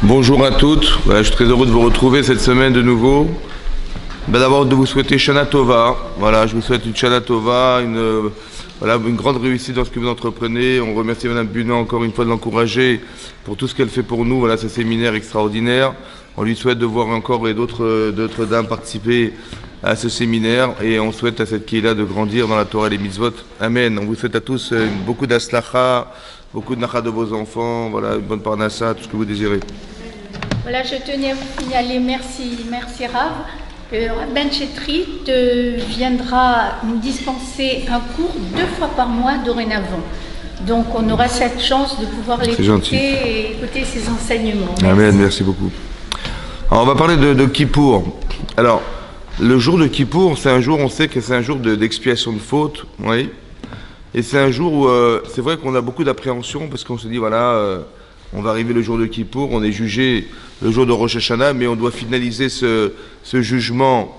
Bonjour à toutes, voilà, je suis très heureux de vous retrouver cette semaine de nouveau. D'abord de vous souhaiter Shana Tova, voilà, je vous souhaite une Shana Tova, une grande réussite dans ce que vous entreprenez. On remercie Madame Bunan encore une fois de l'encourager pour tout ce qu'elle fait pour nous, voilà, ce séminaire extraordinaire. On lui souhaite de voir encore et d'autres dames participer à ce séminaire et on souhaite à cette Kehila de grandir dans la Torah et les mitzvot. Amen. On vous souhaite à tous beaucoup d'aslacha, beaucoup de nacha de vos enfants, voilà, une bonne parnassa, tout ce que vous désirez. Voilà, je tenais à vous signaler, merci Rav, que Rav Ben Chetrit viendra nous dispenser un cours 2 fois par mois dorénavant. Donc on aura cette chance de pouvoir l'écouter et écouter ses enseignements. Merci. Amen, merci beaucoup. Alors on va parler de Kippour. Alors, le jour de Kippour, c'est un jour, on sait que c'est un jour d'expiation de faute, oui. Et c'est un jour où c'est vrai qu'on a beaucoup d'appréhension parce qu'on se dit, voilà, on va arriver le jour de Kippour, on est jugé le jour de Rosh Hashanah, mais on doit finaliser ce jugement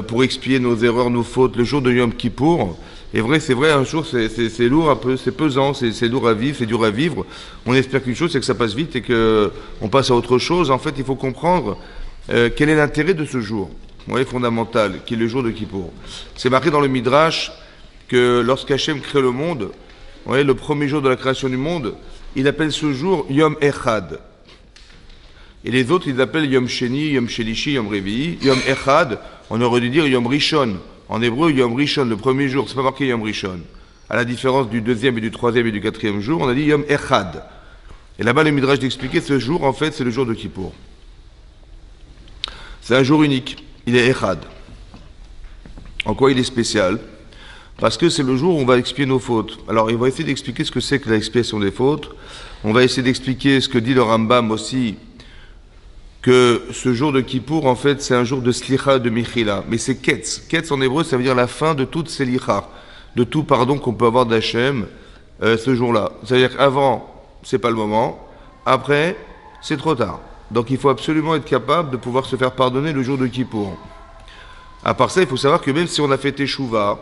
pour expier nos erreurs, nos fautes, le jour de Yom Kippour. Et c'est vrai, un jour, c'est lourd un peu, c'est pesant, c'est lourd à vivre, c'est dur à vivre. On espère qu'une chose, c'est que ça passe vite et qu'on passe à autre chose. En fait, il faut comprendre quel est l'intérêt de ce jour, fondamental, qui est le jour de Kippour. C'est marqué dans le Midrash que lorsqu'Hachem crée le monde, le premier jour de la création du monde, il appelle ce jour Yom Echad. Et les autres, ils appellent Yom Sheni, Yom Shelishi, Yom Revi'i. Yom Echad, on aurait dû dire Yom Rishon. En hébreu, Yom Rishon, le premier jour, c'est pas marqué Yom Rishon. À la différence du deuxième et du troisième et du quatrième jour, on a dit Yom Echad. Et là-bas, le Midrash d'expliquer ce jour, en fait, c'est le jour de Kippour. C'est un jour unique. Il est Echad. En quoi il est spécial? Parce que c'est le jour où on va expier nos fautes. Alors, il va essayer d'expliquer ce que c'est que l'expiation des fautes. On va essayer d'expliquer ce que dit le Rambam aussi, que ce jour de Kippour, en fait, c'est un jour de slicha, de michila. Mais c'est ketz. Ketz en hébreu, ça veut dire la fin de toute selicha, de tout pardon qu'on peut avoir d'Hachem ce jour-là. C'est-à-dire qu'avant, c'est pas le moment. Après, c'est trop tard. Donc, il faut absolument être capable de pouvoir se faire pardonner le jour de Kippour. À part ça, il faut savoir que même si on a fait teshuva,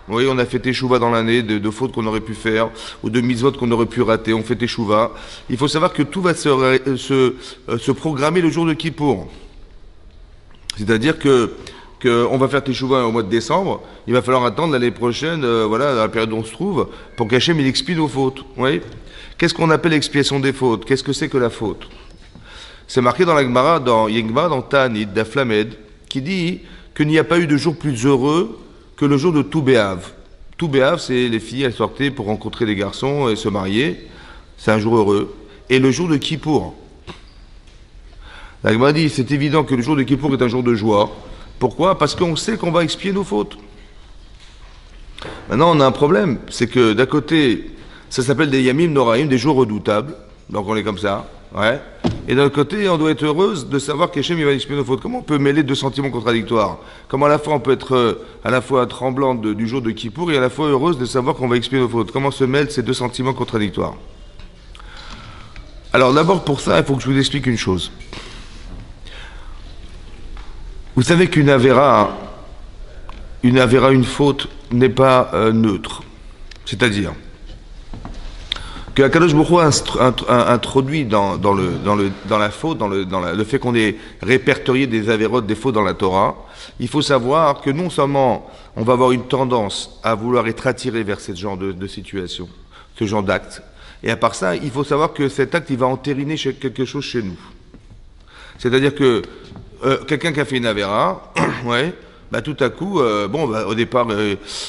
oui, on a fait teshuva dans l'année de fautes qu'on aurait pu faire ou de mitzvot qu'on aurait pu rater. On fait teshuva. Il faut savoir que tout va se programmer le jour de Kippour. C'est-à-dire que on va faire teshuva au mois de décembre. Il va falloir attendre l'année prochaine, voilà, dans la période où on se trouve, pour qu'Hachem il expie nos fautes. Oui. Qu'est-ce qu'on appelle l'expiation des fautes? Qu'est-ce que c'est que la faute? C'est marqué dans la Gemara, dans Ta'anit, d'Aflamed, qui dit qu'il n'y a pas eu de jour plus heureux que le jour de Tou B'Av. Tou B'Av, c'est les filles, elles sortaient pour rencontrer les garçons et se marier. C'est un jour heureux. Et le jour de Kippour. La Gemara dit, c'est évident que le jour de Kippour est un jour de joie. Pourquoi? Parce qu'on sait qu'on va expier nos fautes. Maintenant, on a un problème. C'est que d'un côté, ça s'appelle des Yamim Noraim, des jours redoutables. Donc on est comme ça. Ouais. Et d'un côté, on doit être heureuse de savoir qu'Hachem va expier nos fautes. Comment on peut mêler deux sentiments contradictoires? Comment à la fois on peut être à la fois tremblante du jour de Kippour et à la fois heureuse de savoir qu'on va expier nos fautes? Comment se mêlent ces deux sentiments contradictoires? Alors d'abord pour ça, il faut que je vous explique une chose. Vous savez qu'une avéra, une faute n'est pas neutre. C'est-à-dire que Akadosh Baruch Hu a introduit dans la faute, dans le fait qu'on ait répertorié des avérotes, des fautes dans la Torah, il faut savoir que non seulement on va avoir une tendance à vouloir être attiré vers ce genre de situation, ce genre d'acte, et à part ça, il faut savoir que cet acte, il va entériner quelque chose chez nous. C'est-à-dire que quelqu'un qui a fait une avéra, ouais, tout à coup, au départ,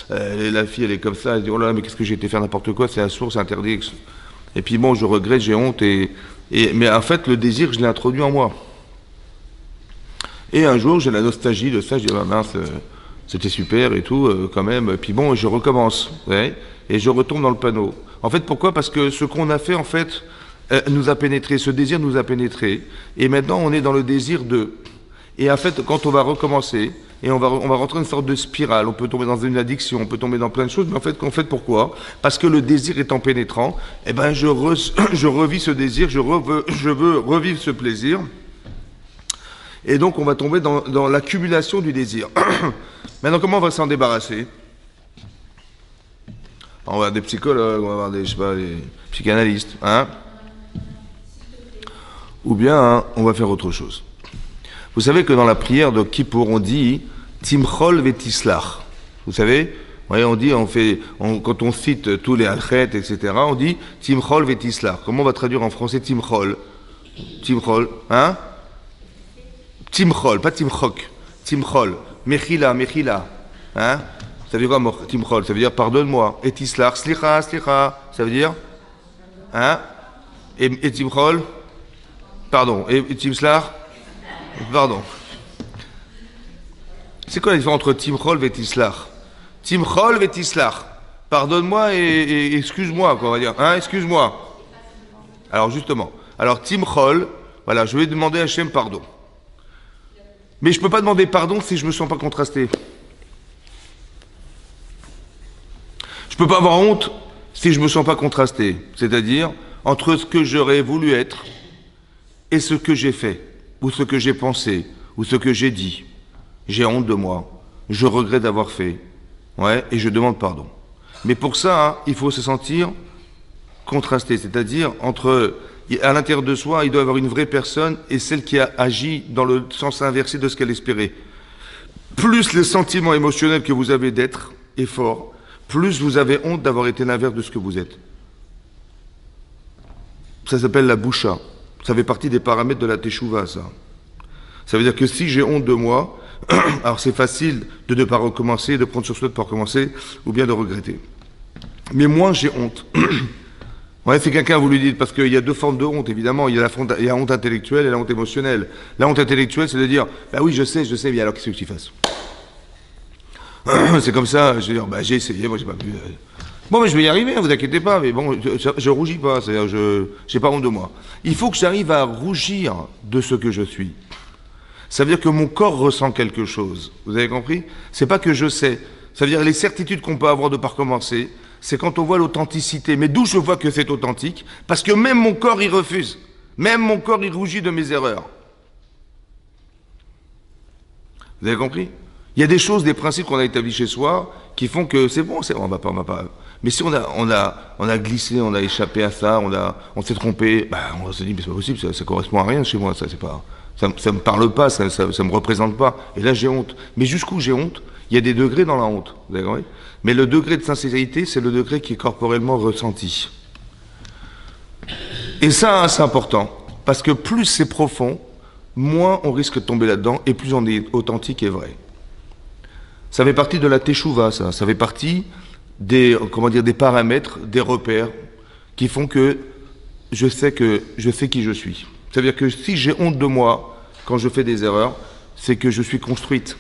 la fille, elle est comme ça, elle dit, oh là là, mais qu'est-ce que j'ai été faire n'importe quoi, c'est assourd, c'est interdit. Et puis bon, je regrette, j'ai honte, mais en fait, le désir, je l'ai introduit en moi. Et un jour, j'ai la nostalgie de ça, je dis, mince, c'était super et tout, quand même. Et puis bon, je recommence, ouais, et je retombe dans le panneau. En fait, pourquoi? Parce que ce qu'on a fait, en fait, nous a pénétré, ce désir nous a pénétré. Et maintenant, on est dans le désir de... Et en fait, quand on va recommencer, et on va rentrer dans une sorte de spirale, on peut tomber dans une addiction, on peut tomber dans plein de choses, mais en fait pourquoi? Parce que le désir étant pénétrant, je revis ce désir, je veux revivre ce plaisir, et donc on va tomber dans l'accumulation du désir. Maintenant, comment on va s'en débarrasser? On va avoir des psychologues, on va avoir des psychanalystes, hein? ou bien on va faire autre chose. Vous savez que dans la prière de Kippour, on dit Timchol vetislach. Vous savez, ouais, on dit, quand on cite tous les halchet, etc., on dit Timchol vetislach. Comment on va traduire en français Timchol? Timchol, hein? Timchol, pas Timchok. Timchol. Mechila, mechila. Hein? Ça veut dire quoi, Timchol? Ça veut dire pardonne-moi. Et tislach, slicha, slicha. Ça veut dire? Hein? Et Timchol? Pardon. Et Timslach? Pardon. C'est quoi la différence entre Timchol et Tislach? Timchol et Tislach. Pardonne-moi et excuse-moi, quoi, on va dire. Hein, excuse-moi. Alors, justement. Alors, Timchol, voilà, je vais demander à Hachem pardon. Mais je ne peux pas demander pardon si je ne me sens pas contrasté. Je ne peux pas avoir honte si je ne me sens pas contrasté. C'est-à-dire, entre ce que j'aurais voulu être et ce que j'ai fait, ou ce que j'ai pensé, ou ce que j'ai dit. J'ai honte de moi, je regrette d'avoir fait, ouais, et je demande pardon. Mais pour ça, hein, il faut se sentir contrasté, c'est-à-dire à l'intérieur de soi, il doit y avoir une vraie personne et celle qui a agi dans le sens inversé de ce qu'elle espérait. Plus le sentiment émotionnel que vous avez d'être est fort, plus vous avez honte d'avoir été l'inverse de ce que vous êtes. Ça s'appelle la boucha. Ça fait partie des paramètres de la teshuva, ça. Ça veut dire que si j'ai honte de moi, alors c'est facile de ne pas recommencer, de prendre sur soi de ne pas recommencer, ou bien de regretter. Mais moi, j'ai honte. Ouais, c'est quelqu'un, vous lui dites, parce qu'il y a deux formes de honte, évidemment. Il y a la honte intellectuelle et la honte émotionnelle. La honte intellectuelle, c'est de dire, bah oui, je sais, mais alors qu'est-ce que tu fasses? C'est comme ça, je veux dire, bah j'ai essayé, moi j'ai pas pu. Bon, mais je vais y arriver, ne vous inquiétez pas, mais bon, je rougis pas, c'est-à-dire, je n'ai pas honte de moi. Il faut que j'arrive à rougir de ce que je suis. Ça veut dire que mon corps ressent quelque chose. Vous avez compris? C'est pas que je sais. Ça veut dire les certitudes qu'on peut avoir de pas recommencer, c'est quand on voit l'authenticité. Mais d'où je vois que c'est authentique? Parce que même mon corps y refuse. Même mon corps y rougit de mes erreurs. Vous avez compris? Il y a des choses, des principes qu'on a établis chez soi qui font que c'est bon, on va pas. Mais si on a glissé, on a échappé à ça, on s'est trompé, bah, on s'est dit mais c'est pas possible, ça correspond à rien chez moi, ça c'est pas, ça me parle pas, ça me représente pas. Et là j'ai honte. Mais jusqu'où j'ai honte? Il y a des degrés dans la honte, vous avez compris? Mais le degré de sincérité, c'est le degré qui est corporellement ressenti. Et ça, c'est important, parce que plus c'est profond, moins on risque de tomber là-dedans, et plus on est authentique et vrai. Ça fait partie de la teshuva, ça fait partie des paramètres, des repères qui font que je sais qui je suis. Ça veut dire que si j'ai honte de moi quand je fais des erreurs, c'est que je suis construite.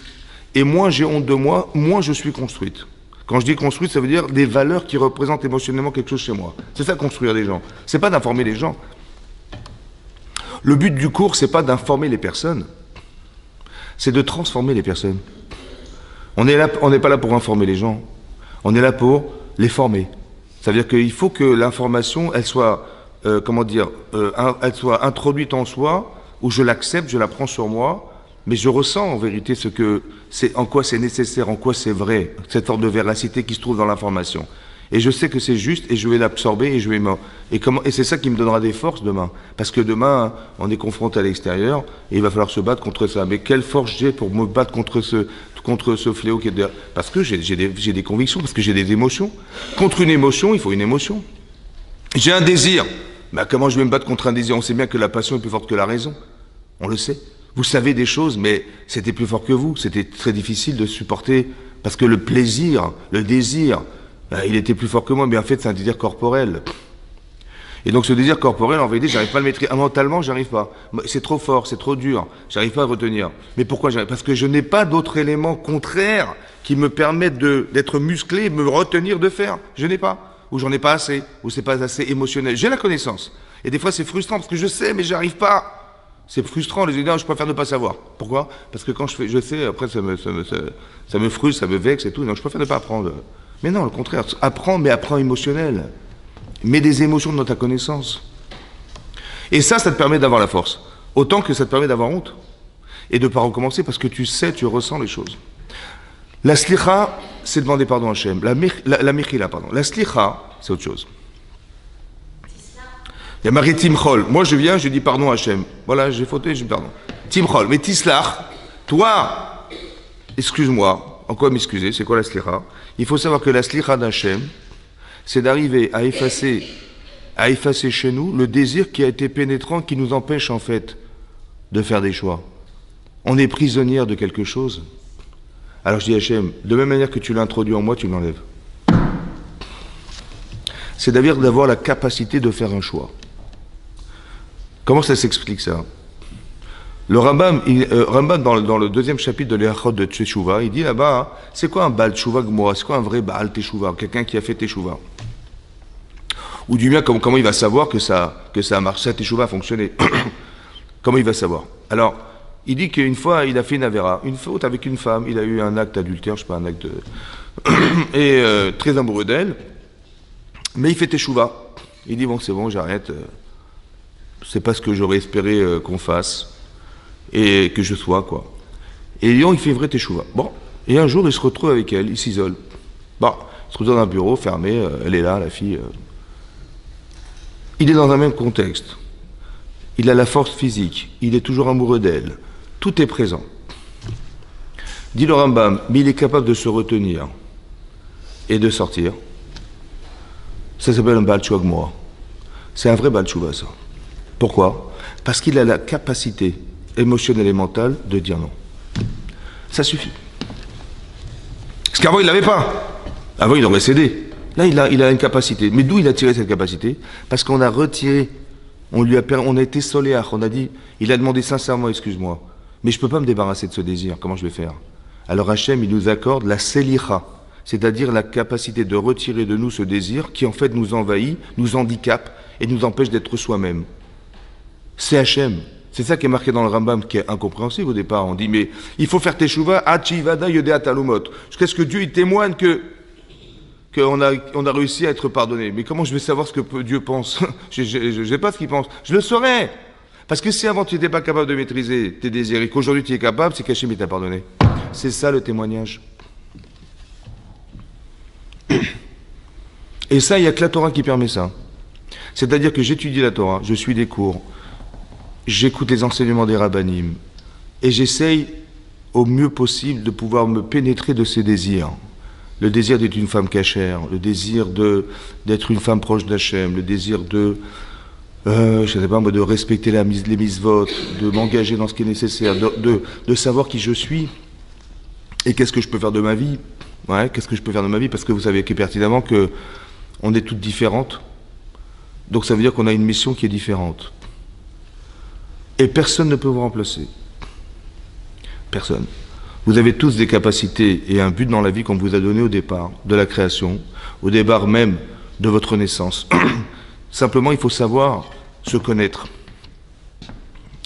Et moins j'ai honte de moi, moins je suis construite. Quand je dis construite, ça veut dire des valeurs qui représentent émotionnellement quelque chose chez moi. C'est ça construire les gens. C'est pas d'informer les gens. Le but du cours, c'est pas d'informer les personnes, c'est de transformer les personnes. On n'est pas là pour informer les gens, on est là pour les former. Ça veut dire qu'il faut que l'information, elle soit, elle soit introduite en soi, où je l'accepte, je la prends sur moi, mais je ressens en vérité en quoi c'est nécessaire, en quoi c'est vrai, cette sorte de véracité qui se trouve dans l'information. Et je sais que c'est juste, et je vais l'absorber, et c'est ça qui me donnera des forces demain. Parce que demain, on est confronté à l'extérieur, et il va falloir se battre contre ça. Mais quelle force j'ai pour me battre contre ce fléau qui est derrière? Parce que j'ai des convictions, parce que j'ai des émotions. Contre une émotion, il faut une émotion. J'ai un désir. Ben, comment je vais me battre contre un désir? On sait bien que la passion est plus forte que la raison. On le sait. Vous savez des choses, mais c'était plus fort que vous. C'était très difficile de supporter, parce que le plaisir, le désir, il était plus fort que moi, mais en fait, c'est un désir corporel. Et donc, ce désir corporel, en vérité, j'arrive pas à le maîtriser. Mentalement, j'arrive pas. C'est trop fort, c'est trop dur. J'arrive pas à retenir. Mais pourquoi j'arrive? Parce que je n'ai pas d'autres éléments contraires qui me permettent d'être musclé, me retenir de faire. Je n'ai pas. Ou j'en ai pas assez. Ou c'est pas assez émotionnel. J'ai la connaissance. Et des fois, c'est frustrant parce que je sais, mais j'arrive pas. C'est frustrant, les idées, je préfère ne pas savoir. Pourquoi? Parce que quand je sais, après, ça me frustre, ça me vexe et tout. Donc, je préfère ne pas apprendre. Mais non, le contraire. Apprends, mais apprends émotionnel. Mets des émotions dans ta connaissance. Et ça te permet d'avoir la force. Autant que ça te permet d'avoir honte. Et de ne pas recommencer parce que tu sais, tu ressens les choses. La slicha, c'est demander pardon à Hachem. La mechila, pardon. La slicha, c'est autre chose. Il y a marqué Timchol. Moi, je viens, je dis pardon à Hachem. Voilà, j'ai fauté, je dis pardon. Timchol. Mais Tislach, toi, excuse-moi. En quoi m'excuser? C'est quoi la slicha? Il faut savoir que la slicha d'Hachem, c'est d'arriver à effacer chez nous le désir qui a été pénétrant, qui nous empêche en fait de faire des choix. On est prisonnière de quelque chose. Alors je dis Hachem, de même manière que tu l'as introduit en moi, tu l'enlèves. C'est-à-dire d'avoir la capacité de faire un choix. Comment ça s'explique ça? Le Rambam, dans le deuxième chapitre de l'Eachot de Teshuvah, il dit là-bas, c'est quoi un Baal Teshuvah Gmora? C'est quoi un vrai Baal Teshuvah? Quelqu'un qui a fait Teshuvah. Ou du moins, comment il va savoir que ça a marché, sa Teshuvah a fonctionné? Comment il va savoir? Alors, il dit qu'une fois, il a fait une avéra, une faute avec une femme, il a eu un acte d'adultère, je sais pas, un acte de... et très amoureux d'elle, mais il fait Teshuvah. Il dit, bon, c'est bon, j'arrête, c'est pas ce que j'aurais espéré qu'on fasse, et que je sois, quoi. Et Lyon, il fait une vraie Teshuvah. Bon, et un jour, il se retrouve avec elle, il s'isole. Bon, il se retrouve dans un bureau fermé, elle est là, la fille. Il est dans un même contexte. Il a la force physique, il est toujours amoureux d'elle. Tout est présent. Dit le Rambam, mais il est capable de se retenir et de sortir. Ça s'appelle un Baal Teshuvah Gmora. C'est un vrai Baal Teshuvah, ça. Pourquoi? Parce qu'il a la capacité émotionnelle et mentale de dire non. Ça suffit. Parce qu'avant, il ne l'avait pas. Avant, il aurait cédé. Là, il a une capacité. Mais d'où il a tiré cette capacité? Parce qu'on a retiré, on a été soléar, on a dit, il a demandé sincèrement, excuse-moi, mais je ne peux pas me débarrasser de ce désir, comment je vais faire? Alors Hachem, il nous accorde la selicha, c'est-à-dire la capacité de retirer de nous ce désir qui en fait nous envahit, nous handicape et nous empêche d'être soi-même. C'est Hachem. C'est ça qui est marqué dans le Rambam, qui est incompréhensible au départ. On dit, mais il faut faire Teshuvah, Achivada Yodea Talumot. Jusqu'à ce que Dieu il témoigne qu'on a réussi à être pardonné. Mais comment je vais savoir ce que Dieu pense? Je ne sais pas ce qu'il pense. Je le saurais. Parce que si avant tu n'étais pas capable de maîtriser tes désirs et qu'aujourd'hui tu es capable, c'est qu'Hachem t'a pardonné. C'est ça le témoignage. Et ça, il n'y a que la Torah qui permet ça. C'est-à-dire que j'étudie la Torah, je suis des cours, j'écoute les enseignements des rabbanim, et j'essaye au mieux possible de pouvoir me pénétrer de ces désirs. Le désir d'être une femme cachère, le désir d'être une femme proche d'Hachem, le désir je sais pas moi, de respecter les mitzvot, de m'engager dans ce qui est nécessaire, de savoir qui je suis et qu'est-ce que je peux faire de ma vie. Ouais, qu'est-ce que je peux faire de ma vie? Parce que vous savez pertinemment que on est toutes différentes. Donc ça veut dire qu'on a une mission qui est différente. Et personne ne peut vous remplacer. Personne. Vous avez tous des capacités et un but dans la vie qu'on vous a donné au départ de la création, au départ même de votre naissance. Simplement, il faut savoir se connaître.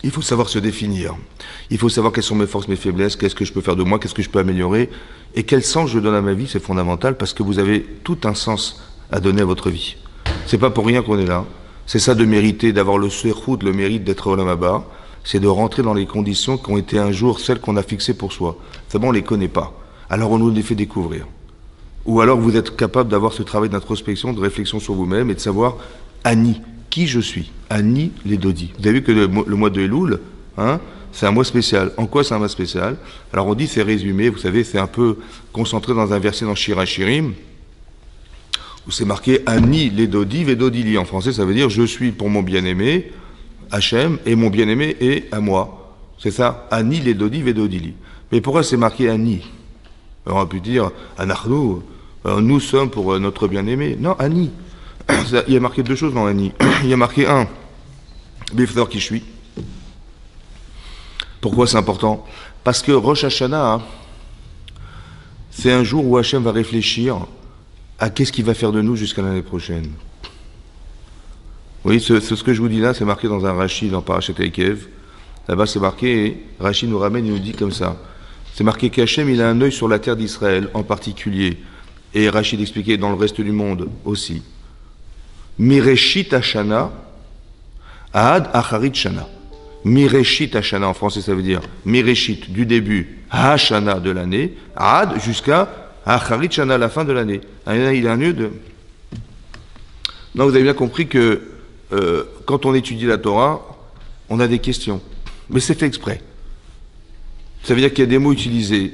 Il faut savoir se définir. Il faut savoir quelles sont mes forces, mes faiblesses, qu'est-ce que je peux faire de moi, qu'est-ce que je peux améliorer, et quel sens je donne à ma vie, c'est fondamental, parce que vous avez tout un sens à donner à votre vie. C'est pas pour rien qu'on est là. C'est ça de mériter, d'avoir le serhout, le mérite d'être au Olam Haba, c'est de rentrer dans les conditions qui ont été un jour celles qu'on a fixées pour soi. C'est bon, on ne les connaît pas. Alors on nous les fait découvrir. Ou alors vous êtes capable d'avoir ce travail d'introspection, de réflexion sur vous-même et de savoir Ani, qui je suis. Ani les Dodi. Vous avez vu que le mois de Elul, c'est un mois spécial. En quoi c'est un mois spécial? Alors on dit, c'est résumé, vous savez, c'est un peu concentré dans un verset dans Shir HaShirim, où c'est marqué Ani les Dodi Vedodili. En français, ça veut dire je suis pour mon bien-aimé, Hachem, et mon bien-aimé est à moi. C'est ça, Ani les Dodi Vedodili. Mais pourquoi c'est marqué Ani? Alors on a pu dire Anachnu, nous sommes pour notre bien-aimé. Non, Ani. Il y a marqué deux choses dans Ani. Il y a marqué un, Bifdor qui je suis. Pourquoi c'est important? Parce que Rosh Hashanah, c'est un jour où Hachem va réfléchir à qu'est-ce qu'il va faire de nous jusqu'à l'année prochaine. Oui, ce que je vous dis là, c'est marqué dans un Rashi dans Parashat Eikev. Là-bas, c'est marqué, et Rashi nous ramène, il nous dit comme ça. C'est marqué qu'Hachem, il a un œil sur la terre d'Israël en particulier. Et Rachid expliquait dans le reste du monde aussi. Mireshit Hashana, Ad Acharit Shana. Mireshit Hashana, en français ça veut dire Mireshit, du début, Hashana de l'année, Ad jusqu'à Acharit Shana, la fin de l'année. Il a un lieu de... Non, vous avez bien compris que quand on étudie la Torah, on a des questions. Mais c'est fait exprès. Ça veut dire qu'il y a des mots utilisés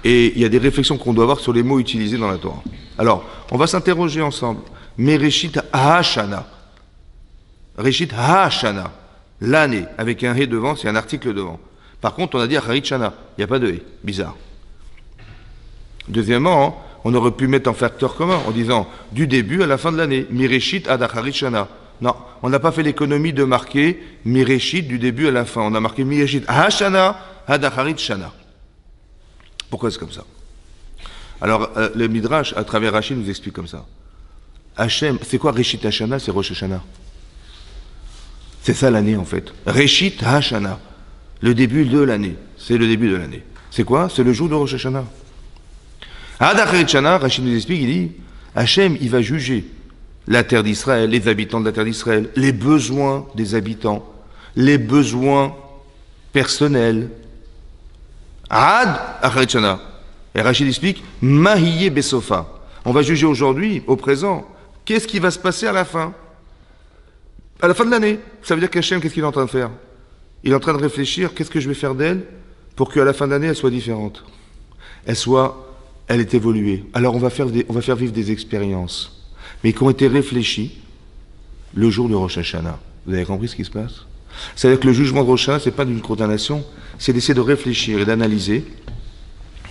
et il y a des réflexions qu'on doit avoir sur les mots utilisés dans la Torah. Alors, on va s'interroger ensemble. Mais Reshit Hashana. Reshit Hashana. L'année, avec un hé devant, c'est un article devant. Par contre, on a dit Harit Shana. Il n'y a pas de hé. Bizarre. Deuxièmement, on aurait pu mettre en facteur commun en disant du début à la fin de l'année. Mireshit ad Harit Shana. Non, on n'a pas fait l'économie de marquer Mireshit du début à la fin. On a marqué Mireshit Hashana ad Harit Shana. Pourquoi c'est comme ça? Alors, le Midrash, à travers Rashi, nous explique comme ça. Hachem, c'est quoi Reshit Hashana? C'est Rosh Hashanah. C'est ça l'année en fait. Reshit Hashana. Le début de l'année. C'est le début de l'année. C'est quoi? C'est le jour de Rosh Hashanah. Ad Harit Shana, Rashi nous explique, il dit, Hachem, il va juger la terre d'Israël, les habitants de la terre d'Israël, les besoins des habitants, les besoins personnels. Ad Harit Shana. Et Rachid explique, Mahiyé Besofa. On va juger aujourd'hui, au présent, qu'est-ce qui va se passer à la fin? À la fin de l'année. Ça veut dire qu'Hachem, qu'est-ce qu'il est en train de faire? Il est en train de réfléchir, qu'est-ce que je vais faire d'elle pour qu'à la fin d'année, elle soit différente. Elle est évoluée. Alors on va faire vivre des expériences, mais qui ont été réfléchies le jour de Rosh Hashanah. Vous avez compris ce qui se passe? C'est-à-dire que le jugement de Rosh Hashanah, c'est pas d'une condamnation, c'est d'essayer de réfléchir et d'analyser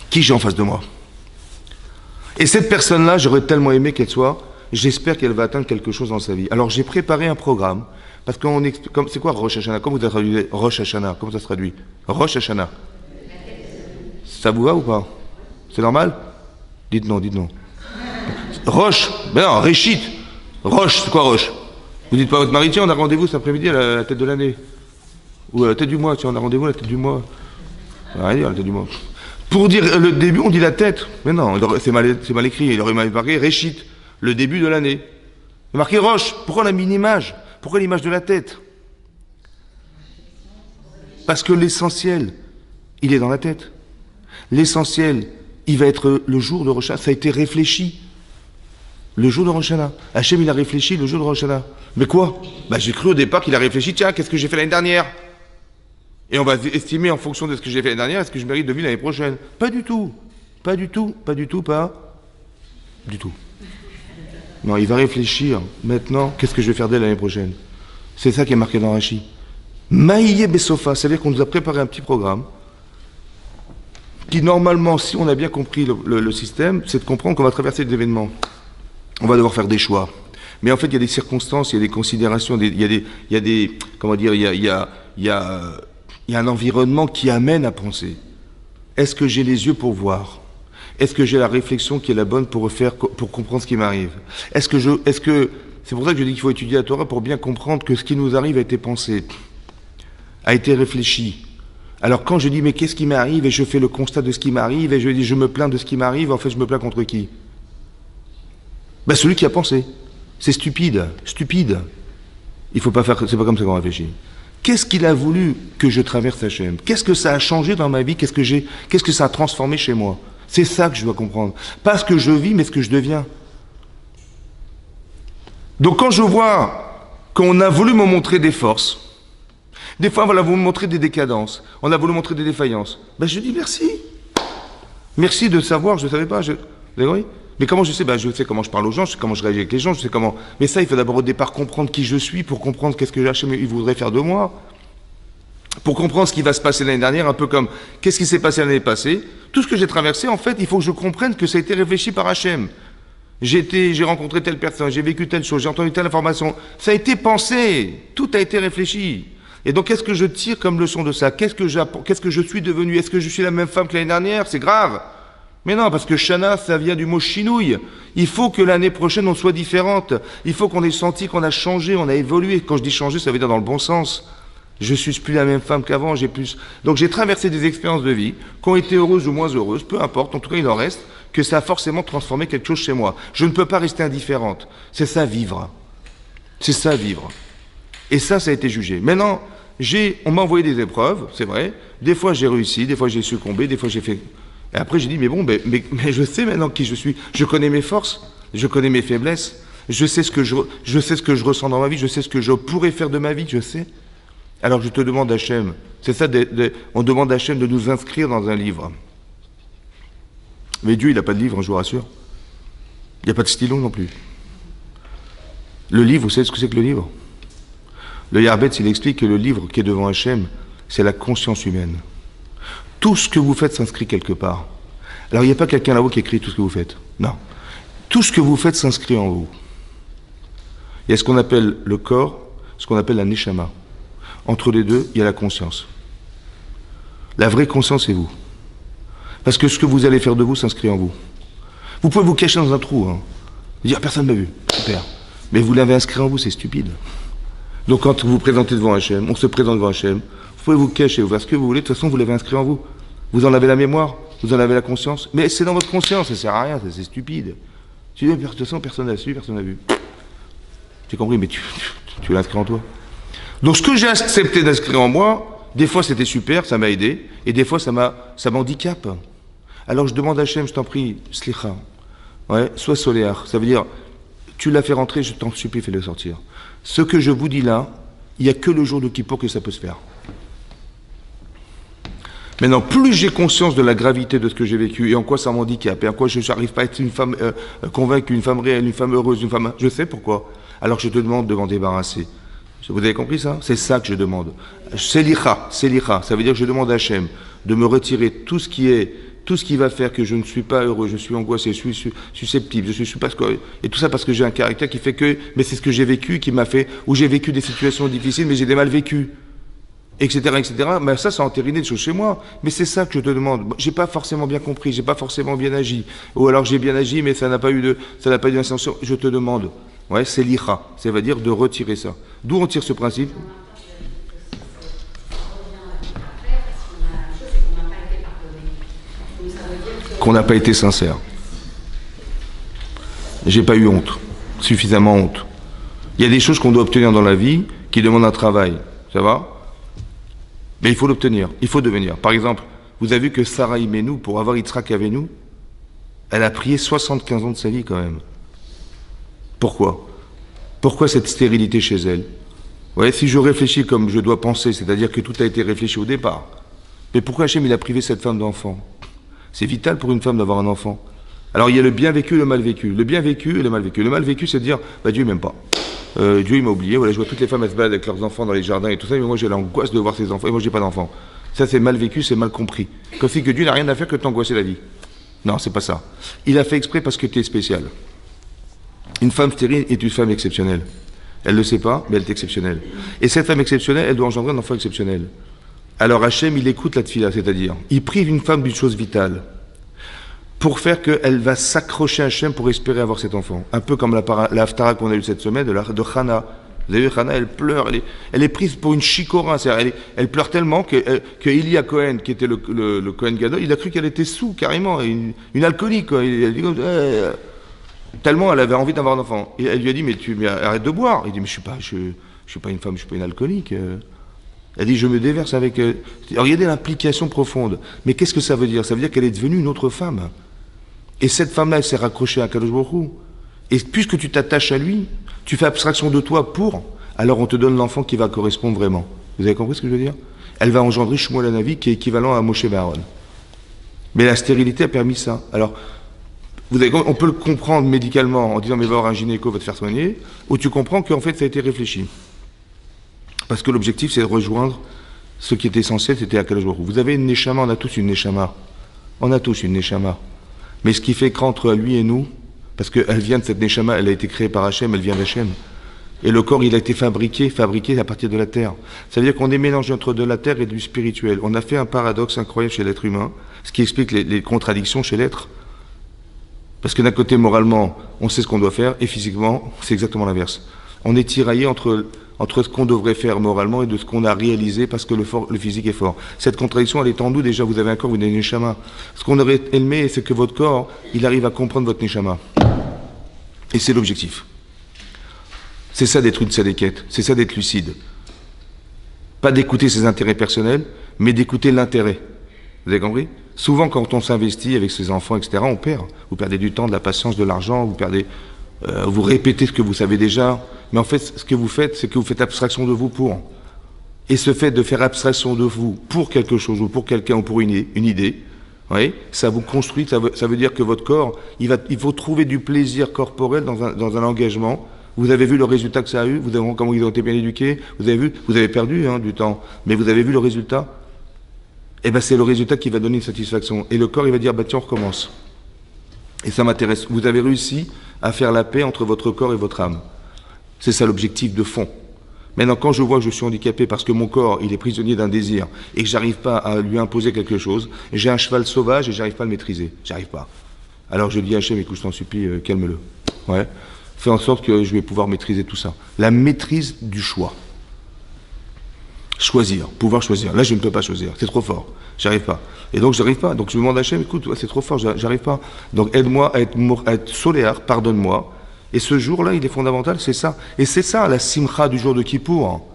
qui j'ai en face de moi. Et cette personne-là, j'aurais tellement aimé qu'elle soit, j'espère qu'elle va atteindre quelque chose dans sa vie. Alors j'ai préparé un programme, parce qu'on c'est quoi Rosh Hashanah? Comment vous traduisez Rosh Hashanah? Comment ça se traduit? Rosh Hashanah. Ça vous va ou pas? C'est normal? Dites non, dites non. Rosh, ben non, Reshit. Rosh, c'est quoi Rosh? Vous dites pas à votre mari, tiens, on a rendez-vous cet après-midi à la tête de l'année. Ou à la tête du mois, tiens, on a rendez-vous à la tête du mois. Rien dire, à la tête du mois. Pour dire le début, on dit la tête. Mais non, c'est mal écrit. Il aurait mal marqué Reshit, le début de l'année. Il marqué Roche. Pourquoi on a mis une image? Pourquoi l'image de la tête? Parce que l'essentiel, il est dans la tête. L'essentiel, il va être le jour de Rosh Hashanah. Ça a été réfléchi. Le jour de Rosh Hashanah. Hachem, il a réfléchi le jour de Rosh Hashanah. Mais quoi? J'ai cru au départ qu'il a réfléchi, tiens, qu'est-ce que j'ai fait l'année dernière? Et on va estimer en fonction de ce que j'ai fait l'année dernière, est-ce que je mérite de vivre l'année prochaine? Pas du tout. Pas du tout. Pas du tout. Pas du tout. Non, il va réfléchir maintenant, qu'est-ce que je vais faire d'elle l'année prochaine? C'est ça qui est marqué dans Rashi. Maïye Besofa, c'est-à-dire qu'on nous a préparé un petit programme qui, normalement, si on a bien compris le système, c'est de comprendre qu'on va traverser des événements. On va devoir faire des choix. Mais en fait, il y a des circonstances, il y a des considérations, il y a un environnement qui amène à penser. Est-ce que j'ai les yeux pour voir? Est-ce que j'ai la réflexion qui est la bonne pour comprendre ce qui m'arrive? C'est pour ça que je dis qu'il faut étudier la Torah pour bien comprendre que ce qui nous arrive a été pensé, a été réfléchi. Alors quand je dis mais qu'est-ce qui m'arrive et je fais le constat de ce qui m'arrive et je dis je me plains de ce qui m'arrive, en fait je me plains contre qui? Celui qui a pensé. C'est stupide. Il faut pas faire, c'est pas comme ça qu'on réfléchit. Qu'est-ce qu'il a voulu que je traverse Hachem? Qu'est-ce que ça a changé dans ma vie? Qu'est-ce que ça a transformé chez moi? C'est ça que je dois comprendre. Pas ce que je vis, mais ce que je deviens. Donc quand je vois qu'on a voulu me montrer des forces, des fois on va vous montrer des décadences, on a voulu montrer des défaillances, je dis merci. Merci de savoir, je ne savais pas. Vous avez compris? Mais comment je sais? Je sais comment je parle aux gens, je sais comment je réagis avec les gens, je sais comment... Mais ça, il faut d'abord au départ comprendre qui je suis pour comprendre qu'est-ce que Hachem il voudrait faire de moi. Pour comprendre ce qui va se passer l'année dernière, un peu comme qu'est-ce qui s'est passé l'année passée. Tout ce que j'ai traversé, en fait, il faut que je comprenne que ça a été réfléchi par Hachem. J'ai rencontré telle personne, j'ai vécu telle chose, j'ai entendu telle information. Ça a été pensé, tout a été réfléchi. Et donc, qu'est-ce que je tire comme leçon de ça? Qu'est-ce que je suis devenu? Est-ce que je suis la même femme que l'année dernière? C'est grave. Mais non, parce que Shana, ça vient du mot chinouille. Il faut que l'année prochaine, on soit différente. Il faut qu'on ait senti qu'on a changé, on a évolué. Quand je dis changer, ça veut dire dans le bon sens. Je suis plus la même femme qu'avant, Donc j'ai traversé des expériences de vie qui ont été heureuses ou moins heureuses, peu importe, en tout cas il en reste, que ça a forcément transformé quelque chose chez moi. Je ne peux pas rester indifférente. C'est ça vivre. C'est ça vivre. Et ça a été jugé. Maintenant, on m'a envoyé des épreuves, c'est vrai. Des fois j'ai réussi, des fois j'ai succombé, des fois j'ai fait... Et après j'ai dit, mais je sais maintenant qui je suis. Je connais mes forces, je connais mes faiblesses. je sais ce que je ressens dans ma vie, je sais ce que je pourrais faire de ma vie, je sais. Alors je te demande Hachem, c'est ça, on demande à Hachem de nous inscrire dans un livre. Mais Dieu, il n'a pas de livre, je vous rassure. Il n'y a pas de stylo non plus. Le livre, vous savez ce que c'est que le livre? Le Yarbetz, il explique que le livre qui est devant Hachem, c'est la conscience humaine. Tout ce que vous faites s'inscrit quelque part. Alors il n'y a pas quelqu'un là-haut qui écrit tout ce que vous faites. Non. Tout ce que vous faites s'inscrit en vous. Il y a ce qu'on appelle le corps, ce qu'on appelle la neshama. Entre les deux, il y a la conscience. La vraie conscience, c'est vous. Parce que ce que vous allez faire de vous s'inscrit en vous. Vous pouvez vous cacher dans un trou, hein. Dire personne ne m'a vu, super. Mais vous l'avez inscrit en vous, c'est stupide. Donc quand vous vous présentez devant Hachem, on se présente devant Hachem, vous pouvez vous cacher, vous faire ce que vous voulez, de toute façon vous l'avez inscrit en vous. Vous en avez la mémoire, vous en avez la conscience, mais c'est dans votre conscience, ça sert à rien, c'est stupide. Tu dis, de toute façon personne n'a su, personne n'a vu. Tu as compris, mais tu l'as inscrit en toi. Donc ce que j'ai accepté d'inscrire en moi, des fois c'était super, ça m'a aidé, et des fois ça m'handicape. Alors je demande à Hachem, je t'en prie, slicha, ouais, sois soléar, ça veut dire, tu l'as fait rentrer, je t'en supplie, fais-le sortir. Ce que je vous dis là, il n'y a que le jour de Kippour que ça peut se faire. Maintenant, plus j'ai conscience de la gravité de ce que j'ai vécu et en quoi ça m'handicape et en quoi je n'arrive pas à être une femme convaincue, une femme réelle, une femme heureuse, une femme... Je sais pourquoi. Alors je te demande de m'en débarrasser. Vous avez compris ça? C'est ça que je demande. Selicha, ça veut dire que je demande à Hachem de me retirer tout ce qui va faire que je ne suis pas heureux, je suis angoissé, je suis susceptible, je suis parce que... Et tout ça parce que j'ai un caractère qui fait que... Mais c'est ce que j'ai vécu qui m'a fait... Où j'ai vécu des situations difficiles, mais j'ai des mal vécus. Etc., etc. Mais ça a entériné des choses chez moi. Mais c'est ça que je te demande. J'ai pas forcément bien compris, j'ai pas forcément bien agi. Ou alors j'ai bien agi, mais ça n'a pas eu d'intention. Je te demande. Ouais, c'est l'ira. Ça veut dire de retirer ça. D'où on tire ce principe? Qu'on n'a pas été sincère. J'ai pas eu honte. Suffisamment honte. Il y a des choses qu'on doit obtenir dans la vie qui demandent un travail. Ça va? Mais il faut l'obtenir, il faut devenir. Par exemple, vous avez vu que Sarah Imenou, pour avoir Yitzhak Avenu, elle a prié 75 ans de sa vie quand même. Pourquoi? Pourquoi cette stérilité chez elle? Vous voyez, si je réfléchis comme je dois penser, c'est-à-dire que tout a été réfléchi au départ, mais pourquoi Hachem il a privé cette femme d'enfant? C'est vital pour une femme d'avoir un enfant. Alors il y a le bien vécu et le mal vécu. Le bien vécu et le mal vécu. Le mal vécu, c'est de dire, bah Dieu il m'aime pas. Dieu il m'a oublié, voilà, je vois toutes les femmes elles se baladent avec leurs enfants dans les jardins et tout ça, mais moi j'ai l'angoisse de voir ces enfants, et moi j'ai pas d'enfants. Ça c'est mal vécu, c'est mal compris. Comme si que Dieu n'a rien à faire que de t'angoisser la vie. Non, c'est pas ça. Il a fait exprès parce que tu es spécial. Une femme stérile est une femme exceptionnelle. Elle ne le sait pas, mais elle est exceptionnelle. Et cette femme exceptionnelle, elle doit engendrer un enfant exceptionnel. Alors Hachem, il écoute la tfila, c'est-à-dire, il prive une femme d'une chose vitale, pour faire qu'elle va s'accrocher à Hachem pour espérer avoir cet enfant. Un peu comme la haftara qu'on a eue cette semaine de Chana. Vous avez vu, Chana, elle pleure, elle est prise pour une chikora, elle pleure tellement que Elia Cohen, qui était le Cohen Gadol, il a cru qu'elle était sous, carrément, une alcoolique, quoi. Il dit, tellement elle avait envie d'avoir un enfant. Et elle lui a dit, mais arrête de boire. Il dit, mais je suis pas une femme, je suis pas une alcoolique. Elle dit, je me déverse avec... Alors, regardez l'implication profonde. Mais qu'est-ce que ça veut dire? Ça veut dire qu'elle est devenue une autre femme. Et cette femme-là, elle s'est raccrochée à Kadosh Baruch Hu. Et puisque tu t'attaches à lui, tu fais abstraction de toi pour, alors on te donne l'enfant qui va correspondre vraiment. Vous avez compris ce que je veux dire? Elle va engendrer Shmuel Hanavi qui est équivalent à Moshe Aaron. Mais la stérilité a permis ça. Alors, on peut le comprendre médicalement en disant, mais va voir un gynéco, va te faire soigner, ou tu comprends qu'en fait ça a été réfléchi. Parce que l'objectif, c'est de rejoindre ce qui est essentiel, c'était à Kadosh Baruch Hu. Vous avez une neshama, on a tous une neshama. On a tous une neshama. Mais ce qui fait qu'entre lui et nous, parce qu'elle vient de cette neshama, elle a été créée par Hachem, elle vient d'Hachem. Et le corps, il a été fabriqué à partir de la terre. Ça veut dire qu'on est mélangé entre de la terre et du spirituel. On a fait un paradoxe incroyable chez l'être humain, ce qui explique les contradictions chez l'être. Parce que d'un côté, moralement, on sait ce qu'on doit faire, et physiquement, c'est exactement l'inverse. On est tiraillé entre ce qu'on devrait faire moralement et de ce qu'on a réalisé parce que le physique est fort. Cette contradiction, elle est en nous déjà. Vous avez un corps, vous avez une neshama. Ce qu'on aurait aimé, c'est que votre corps, il arrive à comprendre votre neshama. Et c'est l'objectif. C'est ça d'être une sadéquette. C'est ça d'être lucide. Pas d'écouter ses intérêts personnels, mais d'écouter l'intérêt. Vous avez compris? Souvent, quand on s'investit avec ses enfants, etc., on perd. Vous perdez du temps, de la patience, de l'argent, vous perdez... vous répétez ce que vous savez déjà, mais en fait, ce que vous faites, c'est que vous faites abstraction de vous pour. Et ce fait de faire abstraction de vous pour quelque chose, ou pour quelqu'un, ou pour une idée, oui, ça vous construit, ça veut dire que votre corps, il faut trouver du plaisir corporel dans un engagement. Vous avez vu le résultat que ça a eu, vous avez vu comment ils ont été bien éduqués, vous avez perdu du temps, mais vous avez vu le résultat. Eh ben c'est le résultat qui va donner une satisfaction. Et le corps, il va dire, bah tiens, on recommence. Et ça m'intéresse. Vous avez réussi à faire la paix entre votre corps et votre âme. C'est ça l'objectif de fond. Maintenant, quand je vois que je suis handicapé parce que mon corps, il est prisonnier d'un désir et que j'arrive pas à lui imposer quelque chose, j'ai un cheval sauvage et j'arrive pas à le maîtriser. J'arrive pas. Alors je dis à Hachem, écoute, je t'en supplie, calme-le. Ouais. Fais en sorte que je vais pouvoir maîtriser tout ça. La maîtrise du choix. Choisir, pouvoir choisir. Là, je ne peux pas choisir. C'est trop fort. J'arrive pas. Et donc, j'arrive pas. Donc, je demande à Hachem, écoute, c'est trop fort, j'arrive pas. Donc, aide-moi à être soléar, pardonne-moi. Et ce jour-là, il est fondamental, c'est ça. Et c'est ça, la simcha du jour de Kippour.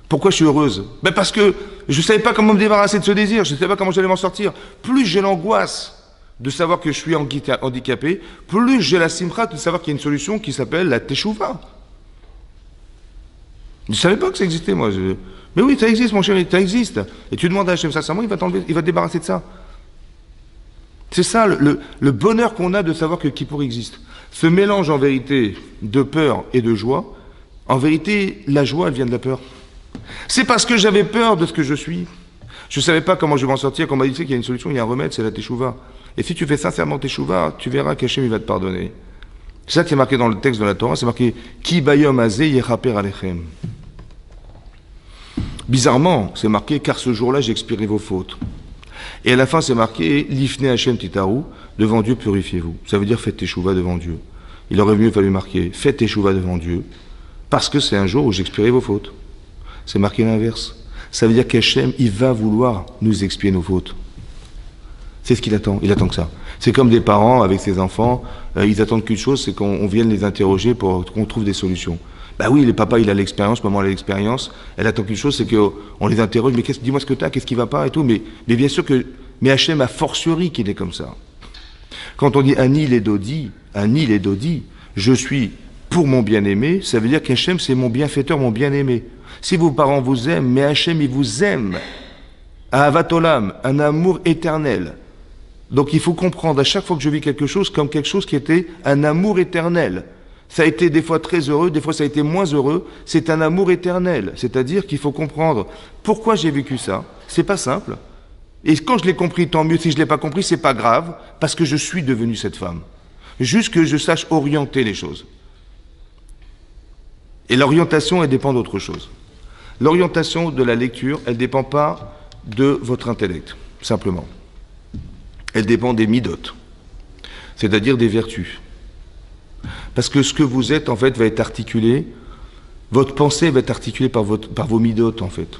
Pourquoi je suis heureuse? Ben parce que je ne savais pas comment me débarrasser de ce désir, je ne savais pas comment j'allais m'en sortir. Plus j'ai l'angoisse de savoir que je suis handicapé, plus j'ai la simcha de savoir qu'il y a une solution qui s'appelle la teshuva. Je ne savais pas que ça existait, moi. Mais oui, ça existe, mon chéri, ça existe. Et tu demandes à Hachem sincèrement, il va te débarrasser de ça. C'est ça, le bonheur qu'on a de savoir que Kippour existe. Ce mélange en vérité de peur et de joie, en vérité, la joie, elle vient de la peur. C'est parce que j'avais peur de ce que je suis. Je ne savais pas comment je vais m'en sortir, qu'on m'a dit qu'il y a une solution, il y a un remède, c'est la teshuva. Et si tu fais sincèrement teshuva, tu verras qu'Hachem, il va te pardonner. C'est ça qui est marqué dans le texte de la Torah, c'est marqué « Ki bayom hazeh yechaper alechem ». Bizarrement, c'est marqué « Car ce jour-là, j'expierai vos fautes ». Et à la fin, c'est marqué « Lifne Hachem titaru », devant Dieu, purifiez-vous. Ça veut dire faites teshuva devant Dieu. Il aurait mieux fallu marquer faites teshuva devant Dieu, parce que c'est un jour où j'expierai vos fautes. C'est marqué l'inverse. Ça veut dire qu'Hachem, il va vouloir nous expier nos fautes. C'est ce qu'il attend. Il attend que ça. C'est comme des parents avec ses enfants, ils attendent qu'une chose, c'est qu'on vienne les interroger pour qu'on trouve des solutions. Bah oui, le papa, il a l'expérience, maman a l'expérience, elle attend qu'une chose, c'est qu'on les interroge, mais dis-moi ce que tu as, qu'est-ce qui va pas et tout, mais bien sûr que, mais Hachem a fortiori qu'il est comme ça. Quand on dit Ani les Dodi, je suis pour mon bien-aimé, ça veut dire qu'Hachem c'est mon bienfaiteur, mon bien-aimé. Si vos parents vous aiment, mais Hachem il vous aime, Ahavat Olam, un amour éternel. Donc il faut comprendre à chaque fois que je vis quelque chose comme quelque chose qui était un amour éternel. Ça a été des fois très heureux, des fois ça a été moins heureux, c'est un amour éternel. C'est-à-dire qu'il faut comprendre pourquoi j'ai vécu ça, c'est pas simple. Et quand je l'ai compris, tant mieux. Si je ne l'ai pas compris, c'est pas grave, parce que je suis devenu cette femme. Juste que je sache orienter les choses. Et l'orientation, elle dépend d'autre chose. L'orientation de la lecture, elle ne dépend pas de votre intellect, simplement. Elle dépend des midotes, c'est-à-dire des vertus. Parce que ce que vous êtes, en fait, va être articulé, votre pensée va être articulée par vos midotes, en fait.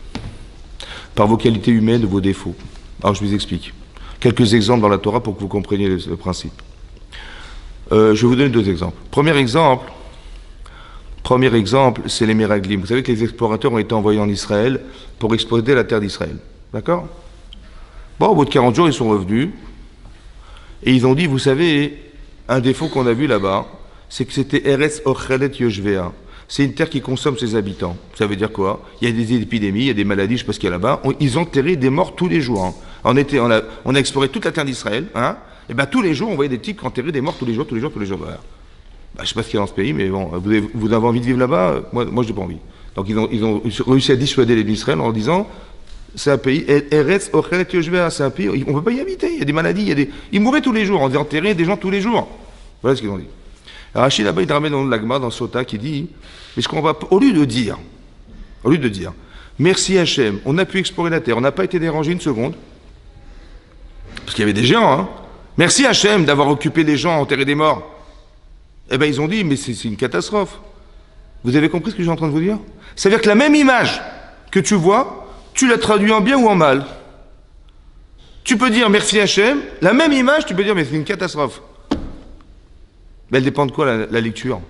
Par vos qualités humaines, vos défauts. Alors je vous explique. Quelques exemples dans la Torah pour que vous compreniez le principe. Je vais vous donner deux exemples. Premier exemple, c'est les Meraglim. Vous savez que les explorateurs ont été envoyés en Israël pour explorer la terre d'Israël. D'accord? Bon, au bout de 40 jours, ils sont revenus et ils ont dit, vous savez, un défaut qu'on a vu là-bas, c'est que c'était Eretz Ochelet Yoshvea. C'est une terre qui consomme ses habitants. Ça veut dire quoi? Il y a des épidémies, il y a des maladies, je ne sais pas ce qu'il y a là-bas. Ils enterraient des morts tous les jours. Hein. On a exploré toute la terre d'Israël. Hein, et bien tous les jours, on voyait des types enterrer des morts tous les jours. Voilà. Bah, je ne sais pas ce qu'il y a dans ce pays, mais bon, vous avez envie de vivre là-bas? Moi je n'ai pas envie. Donc ils ont réussi à dissuader les Israël en leur disant, c'est un pays, Eretz Ochelet Yoshvea, c'est un pays, on ne peut pas y habiter. Il y a des maladies, ils mouraient tous les jours. On faisait enterrer des gens tous les jours. Voilà ce qu'ils ont dit. Alors Rachid là-bas, il ramène dans l'Agma, dans Sota, qui dit, est-ce qu'on va, au lieu de dire, merci Hachem, on a pu explorer la terre, on n'a pas été dérangé une seconde, parce qu'il y avait des géants, hein. Merci Hachem d'avoir occupé les gens, enterré des morts. Eh bien ils ont dit, mais c'est une catastrophe. Vous avez compris ce que je suis en train de vous dire? Ça veut dire que la même image que tu vois, tu la traduis en bien ou en mal. Tu peux dire merci Hachem, la même image, tu peux dire mais c'est une catastrophe. Mais elle dépend de quoi la lecture?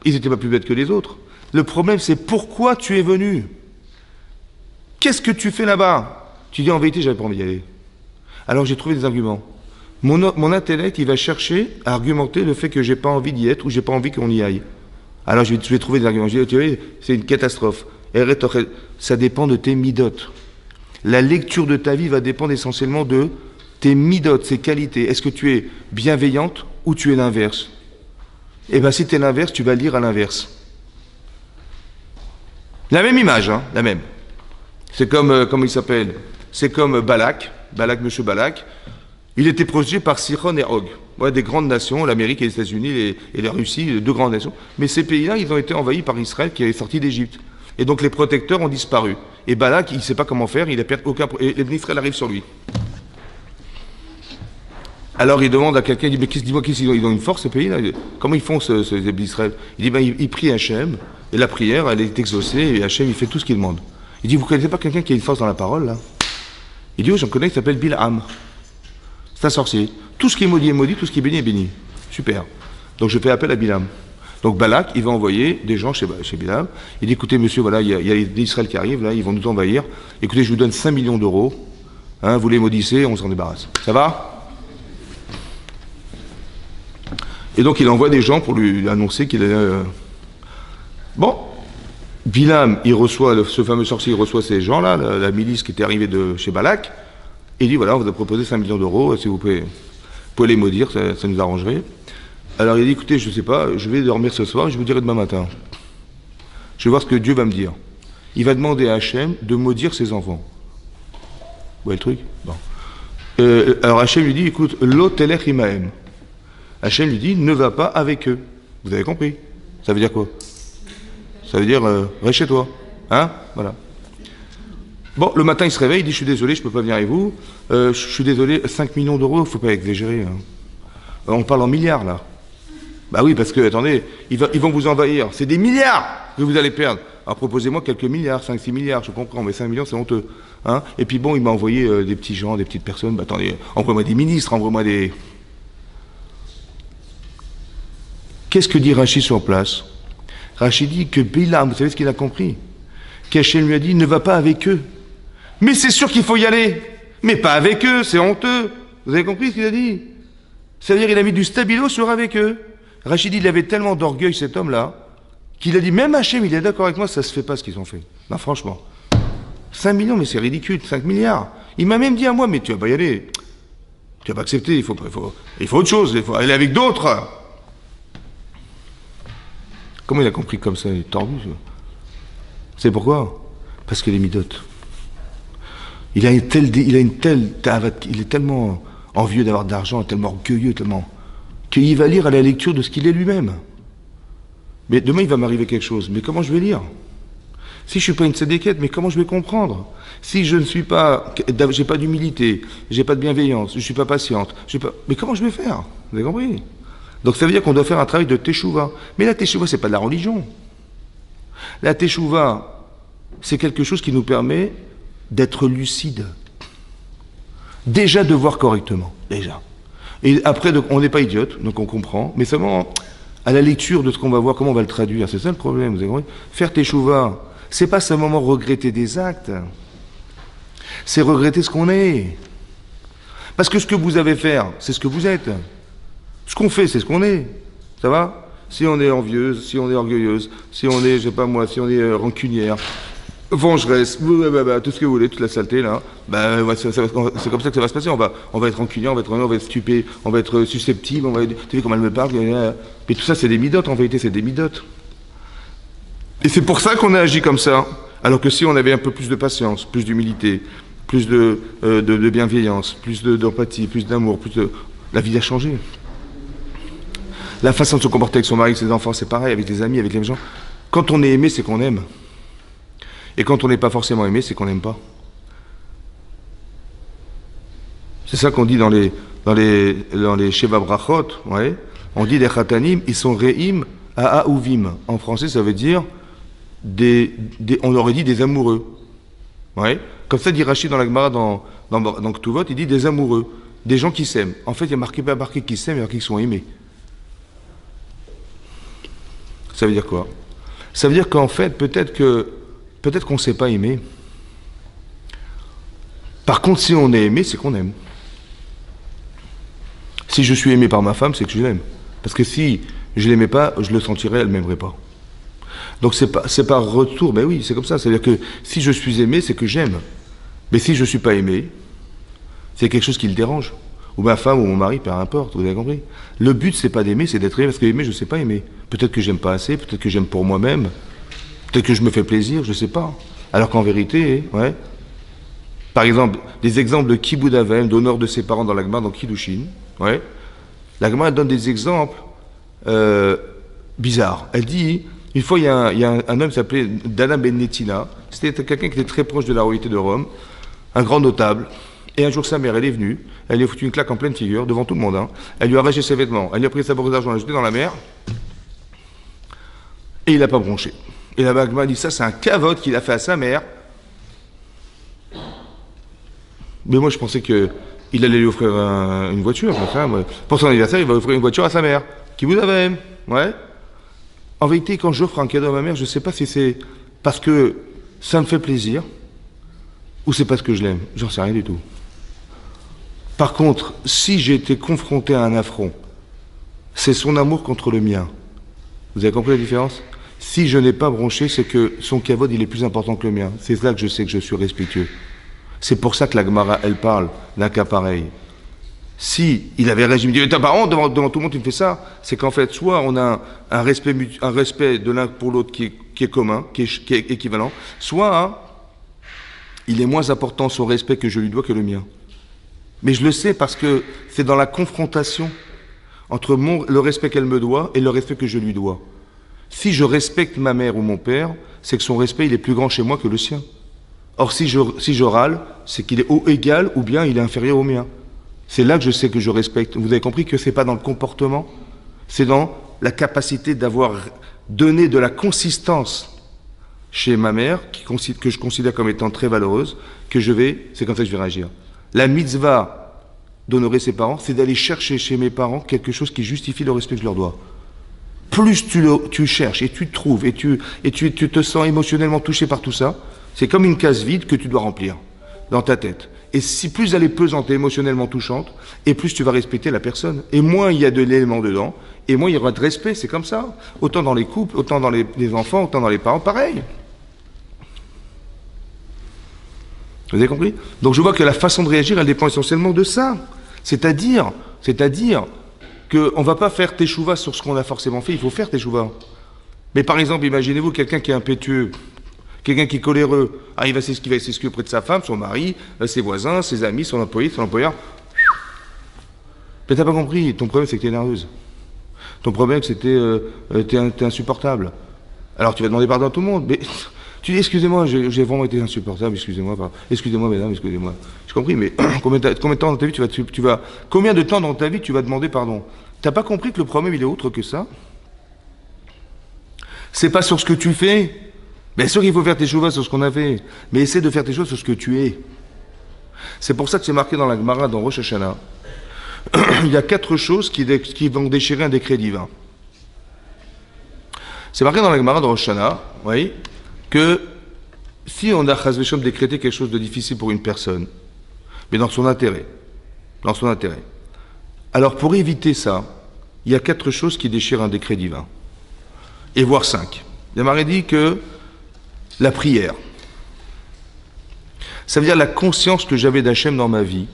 Ils n'étaient pas plus bêtes que les autres. Le problème, c'est pourquoi tu es venu. Qu'est-ce que tu fais là-bas? Tu dis en vérité, j'avais pas envie d'y aller. Alors j'ai trouvé des arguments. Mon intellect, il va chercher à argumenter le fait que j'ai pas envie d'y être ou j'ai pas envie qu'on y aille. Alors je vais trouver des arguments. Je vais dire, tu vois, c'est une catastrophe. Ça dépend de tes midotes. La lecture de ta vie va dépendre essentiellement de tes midotes, ses qualités. Est-ce que tu es bienveillante ou tu es l'inverse? Eh bien, si tu es l'inverse, tu vas lire à l'inverse. La même image, hein, la même. C'est comme, comment il s'appelle? C'est comme Balak, monsieur Balak. Il était protégé par Sichon et Og. Ouais, des grandes nations, l'Amérique et les États-Unis et la Russie, deux grandes nations. Mais ces pays-là, ils ont été envahis par Israël qui est sorti d'Égypte. Et donc les protecteurs ont disparu. Et Balak, il ne sait pas comment faire, il a perdu aucun... Et Israël arrive sur lui. Alors il demande à quelqu'un, il dit, mais dis-moi, ils ont une force ces pays-là? Comment ils font ces d'Israël? Il dit, ben, il prie Hachem, et la prière, elle est exaucée, et Hachem, il fait tout ce qu'il demande. Il dit, vous ne connaissez pas quelqu'un qui a une force dans la parole, là? Il dit, oh, j'en connais, il s'appelle Bilham. C'est un sorcier. Tout ce qui est maudit, tout ce qui est béni est béni. Super. Donc je fais appel à Bilham. Donc Balak, il va envoyer des gens chez Bilham. Il dit, écoutez, monsieur, voilà, il y a des Israël qui arrivent, là, ils vont nous envahir. Écoutez, je vous donne 5 millions d'euros. Hein, vous les maudissez, on s'en débarrasse. Ça va? Et donc il envoie des gens pour lui annoncer qu'il est... Bon. Bilham, il reçoit, ce fameux sorcier, il reçoit ces gens-là, la milice qui était arrivée de chez Balak. Et il dit, voilà, on vous a proposé 5 millions d'euros, si vous pouvez les maudire, ça nous arrangerait. Alors il dit, écoutez, je ne sais pas, je vais dormir ce soir, je vous dirai demain matin. Je vais voir ce que Dieu va me dire. Il va demander à Hachem de maudire ses enfants. Vous voyez le truc? Bon. Alors Hachem lui dit, écoute, lo telech imahem. Hachem lui dit, ne va pas avec eux. Vous avez compris? Ça veut dire quoi? Ça veut dire, reste chez toi. Hein? Voilà. Bon, le matin, il se réveille, il dit, je suis désolé, je ne peux pas venir avec vous. Je suis désolé, 5 millions d'euros, il ne faut pas exagérer. Hein. On parle en milliards, là. Bah oui, parce que, attendez, ils vont vous envahir. C'est des milliards que vous allez perdre. Alors proposez-moi quelques milliards, 5-6 milliards, je comprends, mais 5 millions, c'est honteux. Hein. Et puis bon, il m'a envoyé des petits gens, des petites personnes. Bah attendez, envoie-moi des ministres, envoie-moi des... Qu'est-ce que dit Rachid sur place? Rachid dit que Bilham, vous savez ce qu'il a compris? Qu'Hachem lui a dit, ne va pas avec eux. Mais c'est sûr qu'il faut y aller. Mais pas avec eux, c'est honteux. Vous avez compris ce qu'il a dit? C'est-à-dire qu'il a mis du stabilo sur avec eux. Rachid, il avait tellement d'orgueil, cet homme-là, qu'il a dit, même Hachem, il est d'accord avec moi, ça se fait pas ce qu'ils ont fait. Non, franchement. 5 millions, mais c'est ridicule, 5 milliards. Il m'a même dit à moi, mais tu vas pas y aller. Tu vas pas accepter, il faut autre chose, il faut aller avec d'autres. Comment il a compris comme ça? Il est tordu, ça. C'est pourquoi? Parce que les midotes. Il est tellement envieux d'avoir de l'argent, tellement orgueilleux, tellement qu'il va lire à la lecture de ce qu'il est lui-même. Mais demain, il va m'arriver quelque chose. Mais comment je vais lire? Si je suis pas une sédéquette, mais comment je vais comprendre? Si je ne suis pas, j'ai pas d'humilité, j'ai pas de bienveillance, je suis pas patiente, mais comment je vais faire? Vous avez compris? Donc ça veut dire qu'on doit faire un travail de teshuva. Mais la teshuva, c'est pas de la religion. La teshuva, c'est quelque chose qui nous permet d'être lucide. Déjà de voir correctement, déjà. Et après, donc, on n'est pas idiote, donc on comprend, mais seulement à la lecture de ce qu'on va voir, comment on va le traduire, c'est ça le problème, vous avez compris? Faire teshuva, c'est pas seulement regretter des actes, c'est regretter ce qu'on est. Parce que ce que vous avez faire, c'est ce que vous êtes. Ce qu'on fait, c'est ce qu'on est. Ça va? Si on est envieuse, si on est orgueilleuse, si on est, je sais pas moi, si on est rancunière, vengeresse, tout ce que vous voulez, toute la saleté là, c'est comme ça que ça va se passer. On va être rancunier, on va être stupé, on va être susceptible, tu sais comment elle me parle, mais tout ça c'est des midotes, en vérité c'est des midotes. Et c'est pour ça qu'on a agi comme ça. Alors que si on avait un peu plus de patience, plus d'humilité, plus de bienveillance, plus d'empathie, plus d'amour, la vie a changé. La façon de se comporter avec son mari, avec ses enfants, c'est pareil, avec les amis, avec les gens. Quand on est aimé, c'est qu'on aime. Et quand on n'est pas forcément aimé, c'est qu'on n'aime pas. C'est ça qu'on dit dans les Sheva Brachot, ouais. On dit les Khatanim, ils sont Re'im à Aouvim. En français, ça veut dire on aurait dit des amoureux. Ouais. Comme ça dit Rachid dans la Gemara, dans Ktuvot, il dit des amoureux, des gens qui s'aiment. En fait, il y a pas marqué qu'ils s'aiment, il y a marqué qu'ils sont aimés. Ça veut dire quoi? Ça veut dire qu'en fait, peut-être qu'on ne sait pas aimer. Par contre, si on est aimé, c'est qu'on aime. Si je suis aimé par ma femme, c'est que je l'aime. Parce que si je l'aimais pas, je le sentirais, elle m'aimerait pas. Donc c'est pas retour, ben oui, c'est comme ça. C'est-à-dire que si je suis aimé, c'est que j'aime. Mais si je suis pas aimé, c'est quelque chose qui le dérange. Ou ma femme ou mon mari, peu importe, vous avez compris. Le but, c'est pas d'aimer, c'est d'être aimé, parce que aimer, je sais pas aimer. Peut-être que j'aime pas assez, peut-être que j'aime pour moi-même, peut-être que je me fais plaisir, je sais pas. Alors qu'en vérité, ouais. Par exemple, des exemples de Kibud Avem, d'honneur de ses parents dans la Gemara, dans Kiddushin, ouais. La Gemara donne des exemples bizarres. Elle dit, une fois, il y a un homme qui s'appelait Dana Ben Netina, c'était quelqu'un qui était très proche de la royauté de Rome, un grand notable. Et un jour, sa mère, elle est venue, elle lui a foutu une claque en pleine figure, devant tout le monde. Hein. Elle lui a arraché ses vêtements, elle lui a pris sa bourse d'argent, elle l'a jeté dans la mer, et il n'a pas bronché. Et la Gemara dit, ça, c'est un cavote qu'il a fait à sa mère. Mais moi, je pensais qu'il allait lui offrir une voiture. Enfin, pour son anniversaire, il va offrir une voiture à sa mère. Qui vous avez, ouais. En vérité, quand j'offre un cadeau à ma mère, je ne sais pas si c'est parce que ça me fait plaisir ou c'est parce que je l'aime. J'en sais rien du tout. Par contre, si j'ai été confronté à un affront, c'est son amour contre le mien. Vous avez compris la différence? Si je n'ai pas bronché, c'est que son kavod, il est plus important que le mien. C'est là que je sais que je suis respectueux. C'est pour ça que la Gemara, elle parle d'un cas pareil. Si il avait réagi, il me dit, t'as pas honte devant tout le monde, tu me fais ça, c'est qu'en fait, soit on a un respect de l'un pour l'autre qui est commun, qui est équivalent, soit il est moins important son respect que je lui dois que le mien. Mais je le sais parce que c'est dans la confrontation entre le respect qu'elle me doit et le respect que je lui dois. Si je respecte ma mère ou mon père, c'est que son respect il est plus grand chez moi que le sien. Or, si je râle, c'est qu'il est égal ou bien il est inférieur au mien. C'est là que je sais que je respecte. Vous avez compris que c'est pas dans le comportement, c'est dans la capacité d'avoir donné de la consistance chez ma mère, que je considère comme étant très valeureuse, c'est comme ça que je vais réagir. La mitzvah d'honorer ses parents, c'est d'aller chercher chez mes parents quelque chose qui justifie le respect que je leur dois. Plus tu cherches et tu trouves et tu te sens émotionnellement touché par tout ça, c'est comme une case vide que tu dois remplir dans ta tête. Et si plus elle est pesante et émotionnellement touchante, et plus tu vas respecter la personne. Et moins il y a de l'élément dedans, et moins il y aura de respect, c'est comme ça. Autant dans les couples, autant dans les enfants, autant dans les parents, pareil. Vous avez compris? Donc je vois que la façon de réagir, elle dépend essentiellement de ça. C'est-à-dire qu'on ne va pas faire teshuva sur ce qu'on a forcément fait, il faut faire teshuva. Mais par exemple, imaginez-vous quelqu'un qui est impétueux, quelqu'un qui est coléreux, il va s'excuser auprès de sa femme, son mari, ses voisins, ses amis, son employé, son employeur. Mais t'as pas compris, ton problème c'est que t'es nerveuse. Ton problème c'est que t'es insupportable. Alors tu vas demander pardon à tout le monde, mais tu dis excusez-moi, j'ai vraiment été insupportable, excusez-moi mesdames, excusez-moi. J'ai compris, mais combien de temps dans ta vie combien de temps dans ta vie tu vas demander pardon? T'as pas compris que le problème il est autre que ça? C'est pas sur ce que tu fais. Bien sûr qu'il faut faire tes chouvas sur ce qu'on a fait, mais essaie de faire tes choses sur ce que tu es. C'est pour ça que c'est marqué dans la Gemara, dans Rosh Hashanah. Il y a 4 choses qui vont déchirer un décret divin. C'est marqué dans la Gemara, dans Rosh Hashanah, oui, que si on a Chas v'Shalom décrété quelque chose de difficile pour une personne, mais dans son intérêt, alors pour éviter ça, il y a 4 choses qui déchirent un décret divin, et voire 5. La Gemara dit que la prière, ça veut dire la conscience que j'avais d'Hachem dans ma vie,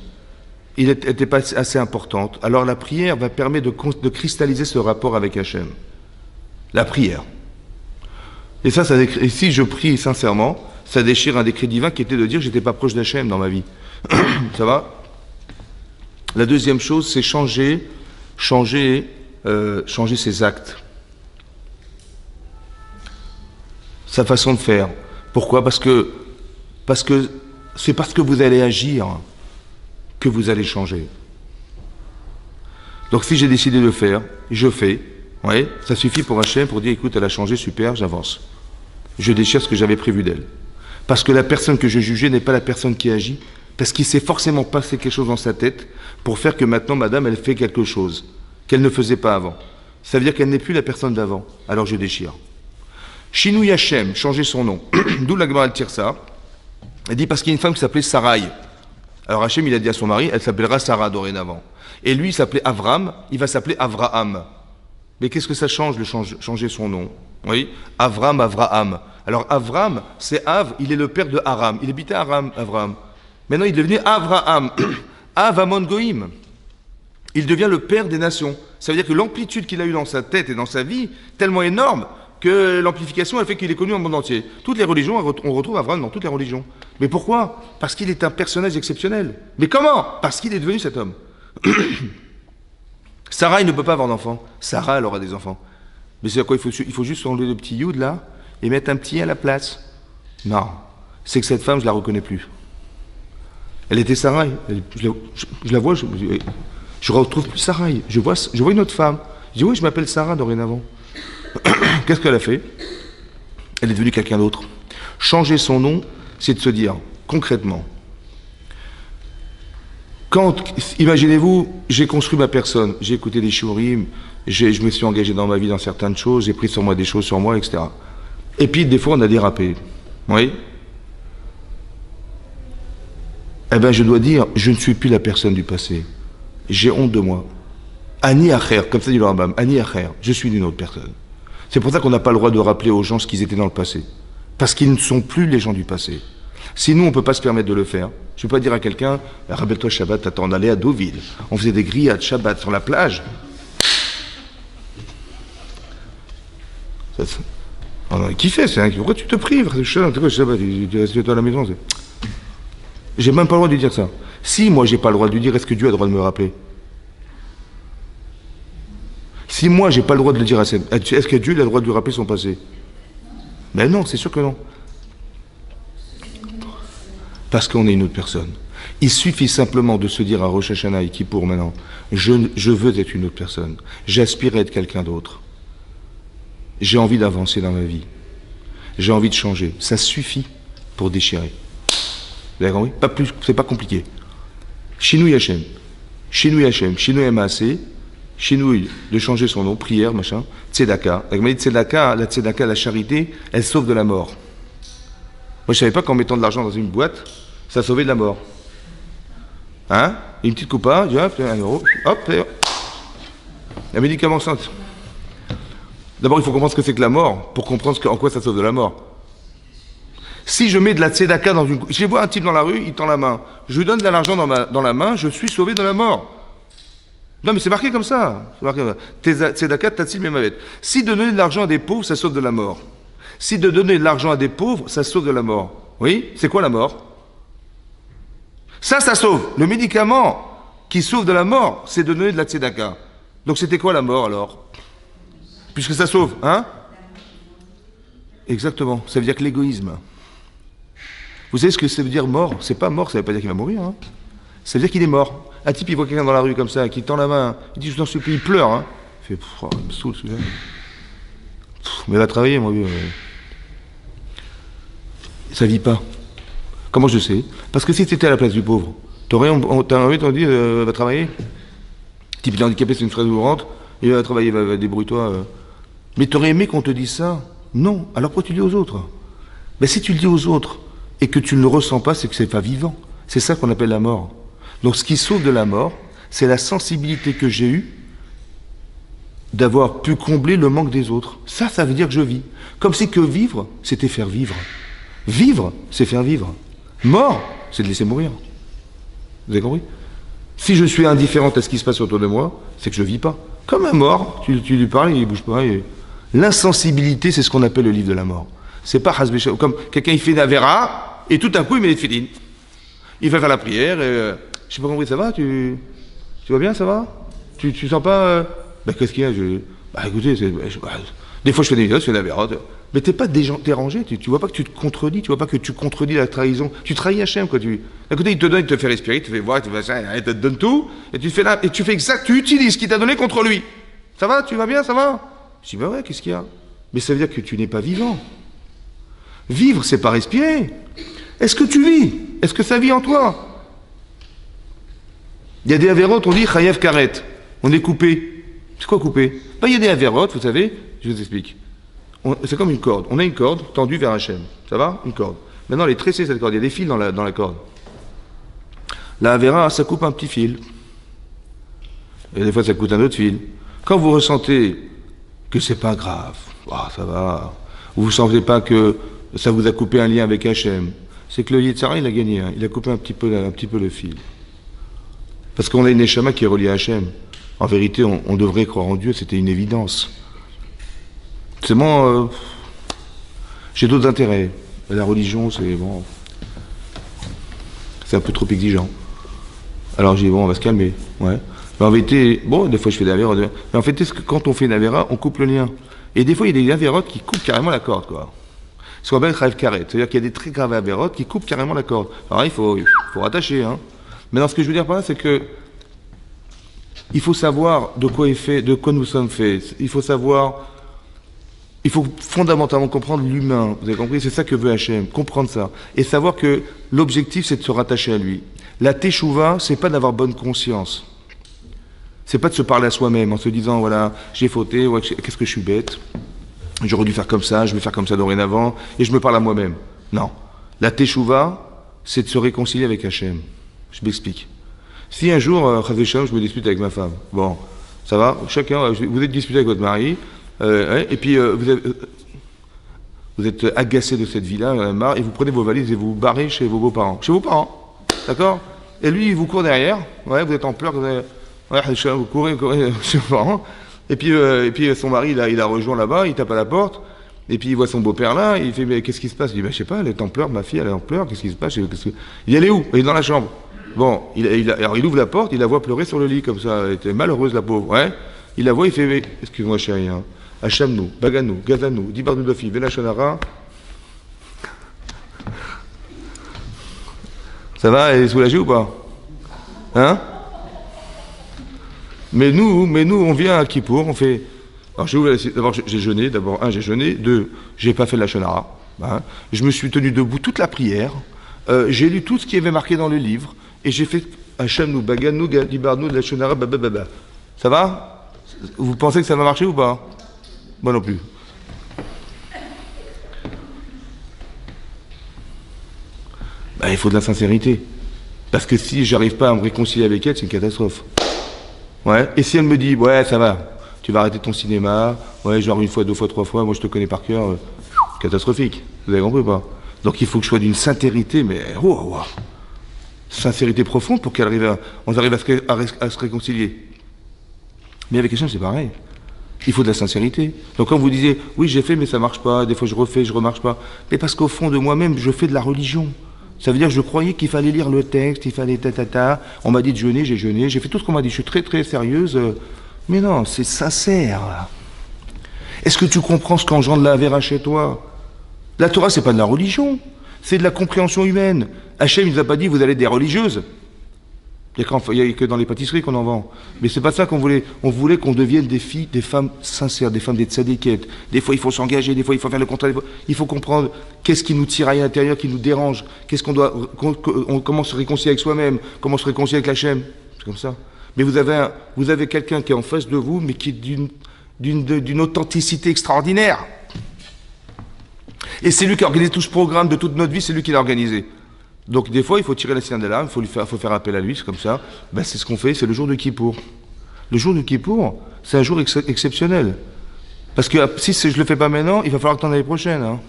il n'était pas assez importante. Alors la prière va permettre de cristalliser ce rapport avec Hachem. La prière. Et et si je prie sincèrement, ça déchire un décret divin qui était de dire que j'étais pas proche d'Hachem dans ma vie. Ça va? La deuxième chose, c'est changer ses actes. Sa façon de faire. Pourquoi? Parce que c'est parce que vous allez agir que vous allez changer. Donc si j'ai décidé de le faire, je fais. Ouais, ça suffit pour Hachem pour dire écoute, elle a changé, super, j'avance. Je déchire ce que j'avais prévu d'elle. Parce que la personne que je jugeais n'est pas la personne qui agit, parce qu'il s'est forcément passé quelque chose dans sa tête pour faire que maintenant, madame, elle fait quelque chose qu'elle ne faisait pas avant. Ça veut dire qu'elle n'est plus la personne d'avant. Alors je déchire. Shinui Hachem, changer son nom. D'où la Gemara elle tire ça. Elle dit parce qu'il y a une femme qui s'appelait Sarai. Alors Hachem, il a dit à son mari, elle s'appellera Sarah dorénavant. Et lui, il s'appelait Avram, il va s'appeler Avraham. Mais qu'est-ce que ça change de changer son nom? Oui, Avram, Avraham. Alors Avram, c'est Av, il est le père de Aram. Il habitait Aram, Avram. Maintenant, il est devenu Avraham. Avamon Goïm. Il devient le père des nations. Ça veut dire que l'amplitude qu'il a eue dans sa tête et dans sa vie, tellement énorme, que l'amplification a fait qu'il est connu en monde entier. Toutes les religions, on retrouve Avram dans toutes les religions. Mais pourquoi? Parce qu'il est un personnage exceptionnel. Mais comment? Parce qu'il est devenu cet homme. Sarah, il ne peut pas avoir d'enfants. Sarah, elle aura des enfants. Mais c'est à quoi il faut juste enlever le petit Yud là et mettre un petit à la place. Non, c'est que cette femme, je la reconnais plus. Elle était Sarah. Je la vois, je retrouve plus Sarah. Je vois une autre femme. Je dis oui, je m'appelle Sarah dorénavant. Qu'est-ce qu'elle a fait? Elle est devenue quelqu'un d'autre. Changer son nom, c'est de se dire concrètement. Imaginez-vous, j'ai construit ma personne, j'ai écouté des shurim, je me suis engagé dans ma vie dans certaines choses, j'ai pris sur moi des choses sur moi, etc. Et puis des fois on a dérapé. Oui. Eh bien je dois dire, je ne suis plus la personne du passé. J'ai honte de moi. Ani acher, comme ça dit le Rambam, Ani acher, je suis d'une autre personne. C'est pour ça qu'on n'a pas le droit de rappeler aux gens ce qu'ils étaient dans le passé. Parce qu'ils ne sont plus les gens du passé. Si nous, on ne peut pas se permettre de le faire, je ne peux pas dire à quelqu'un, rappelle-toi Shabbat, attends, on allait à Deauville, on faisait des grillades Shabbat sur la plage. On a kiffé, pourquoi tu te prives? Shabbat, tu restes à la maison. J'ai même pas le droit de lui dire ça. Si moi, j'ai pas le droit de lui dire, est-ce que Dieu a le droit de me rappeler? Si moi, j'ai pas le droit de le dire à Seb, est-ce que Dieu a le droit de lui rappeler son passé? Mais non, c'est sûr que non. Parce qu'on est une autre personne. Il suffit simplement de se dire à Rosh Hashanah et Kippour maintenant, je veux être une autre personne. J'aspire à être quelqu'un d'autre. J'ai envie d'avancer dans ma vie. J'ai envie de changer. Ça suffit pour déchirer. Vous avez compris? Pas plus, c'est pas compliqué. Shinui Hashem. Shinui Hashem. Shinui Maaseh. Shinui, de changer son nom, prière, machin. Tzedaka. La tzedaka, la charité, elle sauve de la mort. Moi, je ne savais pas qu'en mettant de l'argent dans une boîte, ça sauvait de la mort. Hein? Une petite coupa, hop, 1 euro, hop, et hop. Un médicament simple. D'abord, il faut comprendre ce que c'est que la mort, pour comprendre en quoi ça sauve de la mort. Si je mets de la tzedaka dans une... Je vois un type dans la rue, il tend la main. Je lui donne de l'argent dans la main, je suis sauvé de la mort. Non, mais c'est marqué comme ça. Tzedaka, tatsil memavet. Si de donner de l'argent à des pauvres, ça sauve de la mort. Si de donner de l'argent à des pauvres, ça sauve de la mort. Oui? C'est quoi la mort? Ça sauve. Le médicament qui sauve de la mort, c'est de donner de la tzedaka. Donc c'était quoi la mort alors? Puisque ça sauve, hein? Exactement. Ça veut dire que l'égoïsme. Vous savez ce que ça veut dire mort? C'est pas mort, ça veut pas dire qu'il va mourir, hein? Ça veut dire qu'il est mort. Un type, il voit quelqu'un dans la rue comme ça, qui tend la main, il dit, je t'en supplie, il pleure, hein? Il fait, il me saoule, celui-là. Mais va travailler, mon vieux. Ça vit pas. Comment je sais? Parce que si tu étais à la place du pauvre, t'aurais envie de dire, va travailler. Le type, il est handicapé, c'est une fraise ouvrante, il va travailler, va débrouille-toi. Mais t'aurais aimé qu'on te dise ça? Non. Alors pourquoi tu le dis aux autres? Ben si tu le dis aux autres et que tu ne le ressens pas, c'est que c'est pas vivant. C'est ça qu'on appelle la mort. Donc ce qui sauve de la mort, c'est la sensibilité que j'ai eue d'avoir pu combler le manque des autres. Ça veut dire que je vis. Comme si que vivre, c'était faire vivre. Vivre, c'est faire vivre. Mort, c'est de laisser mourir. Vous avez compris? Si je suis indifférente à ce qui se passe autour de moi, c'est que je ne vis pas. Comme un mort, tu lui parles, il ne bouge pas. L'insensibilité, c'est ce qu'on appelle le livre de la mort. C'est pas hasbécha. Comme quelqu'un, il fait une avéra, et tout à coup, il met les tefilines. Il va faire la prière, et je n'ai pas compris, ça va? Tu vas bien, ça va? Tu sens pas... qu'est-ce qu'il y a? Écoutez, des fois je fais des vidéos, je fais des avéra. Mais t'es pas dérangé, tu vois pas que tu te contredis, tu vois pas que tu contredis la trahison. Tu trahis Hachem, quoi. D'un côté, il te donne, il te fait respirer, il te fait voir, il te donne tout, et tu fais tu utilises ce qu'il t'a donné contre lui. Ça va? Tu vas bien? Ça va? Je dis, ouais, qu'est-ce qu'il y a? Mais ça veut dire que tu n'es pas vivant. Vivre, c'est pas respirer. Est-ce que tu vis? Est-ce que ça vit en toi? Il y a des avérotes, on dit chayev karet. On est coupé. C'est quoi coupé? Il y a des avérotes, vous savez, je vous explique. C'est comme une corde. On a une corde tendue vers Hachem. Ça va? Une corde. Maintenant, elle est tressée, cette corde. Il y a des fils dans la corde. La Avera, ça coupe un petit fil. Et des fois, ça coupe un autre fil. Quand vous ressentez que c'est pas grave, ça va, vous ne sentez pas que ça vous a coupé un lien avec Hachem, c'est que le Yetzara, il a gagné, hein. Il a coupé un petit peu le fil. Parce qu'on a une Neshama qui est reliée à Hachem. En vérité, on devrait croire en Dieu, c'était une évidence. C'est bon, j'ai d'autres intérêts. La religion, c'est bon, c'est un peu trop exigeant. Alors j'ai dit, bon, on va se calmer, ouais. Mais en vérité, bon, des fois je fais des avérotes. Mais en fait, quand on fait une avéra, on coupe le lien. Et des fois, il y a des avérotes qui coupent carrément la corde, quoi. Ce qu'on appelle rêve carré. C'est-à-dire qu'il y a des très graves avérotes qui coupent carrément la corde. Alors il faut rattacher, hein. Maintenant, ce que je veux dire par là, c'est que il faut savoir de quoi est fait, de quoi nous sommes faits. Il faut fondamentalement comprendre l'humain. Vous avez compris? C'est ça que veut Hachem, comprendre ça. Et savoir que l'objectif, c'est de se rattacher à lui. La teshuva, c'est pas d'avoir bonne conscience. C'est pas de se parler à soi-même en se disant, voilà, j'ai fauté, ouais, qu'est-ce que je suis bête, j'aurais dû faire comme ça, je vais faire comme ça dorénavant, et je me parle à moi-même. Non. La teshuva, c'est de se réconcilier avec Hachem. Je m'explique. Si un jour, je me dispute avec ma femme, bon, ça va, chacun, vous êtes disputé avec votre mari, et puis vous êtes agacé de cette vie-là, vous en avez marre, et vous prenez vos valises et vous barrez chez vos beaux-parents. Chez vos parents, d'accord? Et lui, il vous court derrière, ouais, vous êtes en pleurs, vous courez chez vos parents, et puis son mari, il a rejoint là-bas, il tape à la porte, et puis il voit son beau-père là, il fait, mais qu'est-ce qui se passe? Il dit, ben, je sais pas, elle est en pleurs, ma fille, elle est en pleurs, qu'est-ce qui se passe? Il dit, elle est où? Elle est dans la chambre. Bon, alors il ouvre la porte, il la voit pleurer sur le lit, comme ça, elle était malheureuse, la pauvre, ouais. Il la voit, il fait, mais, excuse-moi chérie, hein, Hachamnou, Baganou, Gazanou, Dibarnou Dofi, Velachonara. Ça va, elle est soulagée ou pas? Hein? Mais nous, on vient à Kippour, on fait. Alors d'abord j'ai jeûné, j'ai jeûné, deux, j'ai pas fait de la shonara. Hein. Je me suis tenu debout toute la prière, j'ai lu tout ce qui avait marqué dans le livre, et j'ai fait Hachamnou, Baganou, Dibarnou, de la shonara, babababa. Ça va? Vous pensez que ça va marcher ou pas? Moi non plus. Ben, il faut de la sincérité. Parce que si j'arrive pas à me réconcilier avec elle, c'est une catastrophe. Ouais. Et si elle me dit, ouais, ça va, tu vas arrêter ton cinéma, ouais, genre une fois, deux fois, trois fois, moi je te connais par cœur, catastrophique. Vous avez compris ou pas? Donc il faut que je sois d'une sincérité, mais sincérité profonde pour qu'on arrive à se réconcilier. Mais avec quelqu'un, c'est pareil. Il faut de la sincérité. Donc quand vous disiez, oui, j'ai fait, mais ça marche pas, des fois je refais, je remarche pas. Mais parce qu'au fond de moi-même, je fais de la religion. Ça veut dire que je croyais qu'il fallait lire le texte, il fallait ta. On m'a dit de jeûner, j'ai fait tout ce qu'on m'a dit. Je suis très très sérieuse. Mais non, c'est sincère. Est-ce que tu comprends ce qu'engendre la Avera chez toi? La Torah, c'est pas de la religion. C'est de la compréhension humaine. Hachem, il nous a pas dit, vous allez être des religieuses. Il n'y a que dans les pâtisseries qu'on en vend. Mais c'est pas ça qu'on voulait. On voulait qu'on devienne des filles, des femmes sincères, des femmes des tzadikettes. Des fois, il faut s'engager, des fois, il faut faire le contraire. Il faut comprendre qu'est-ce qui nous tiraille à l'intérieur, qui nous dérange. Qu'est-ce qu'on doit, comment se réconcilier avec soi-même, comment se réconcilier avec l'Hachem. C'est comme ça. Mais vous avez quelqu'un qui est en face de vous, mais qui est d'une authenticité extraordinaire. Et c'est lui qui a organisé tout ce programme de toute notre vie, c'est lui qui l'a organisé. Donc des fois, il faut tirer la sirène d'alarme, il faut faire appel à lui, c'est comme ça. Ben, c'est ce qu'on fait, c'est le jour de Kippour. Le jour de Kippour, c'est un jour exceptionnel. Parce que si je ne le fais pas maintenant, il va falloir attendre l'année prochaine. Hein.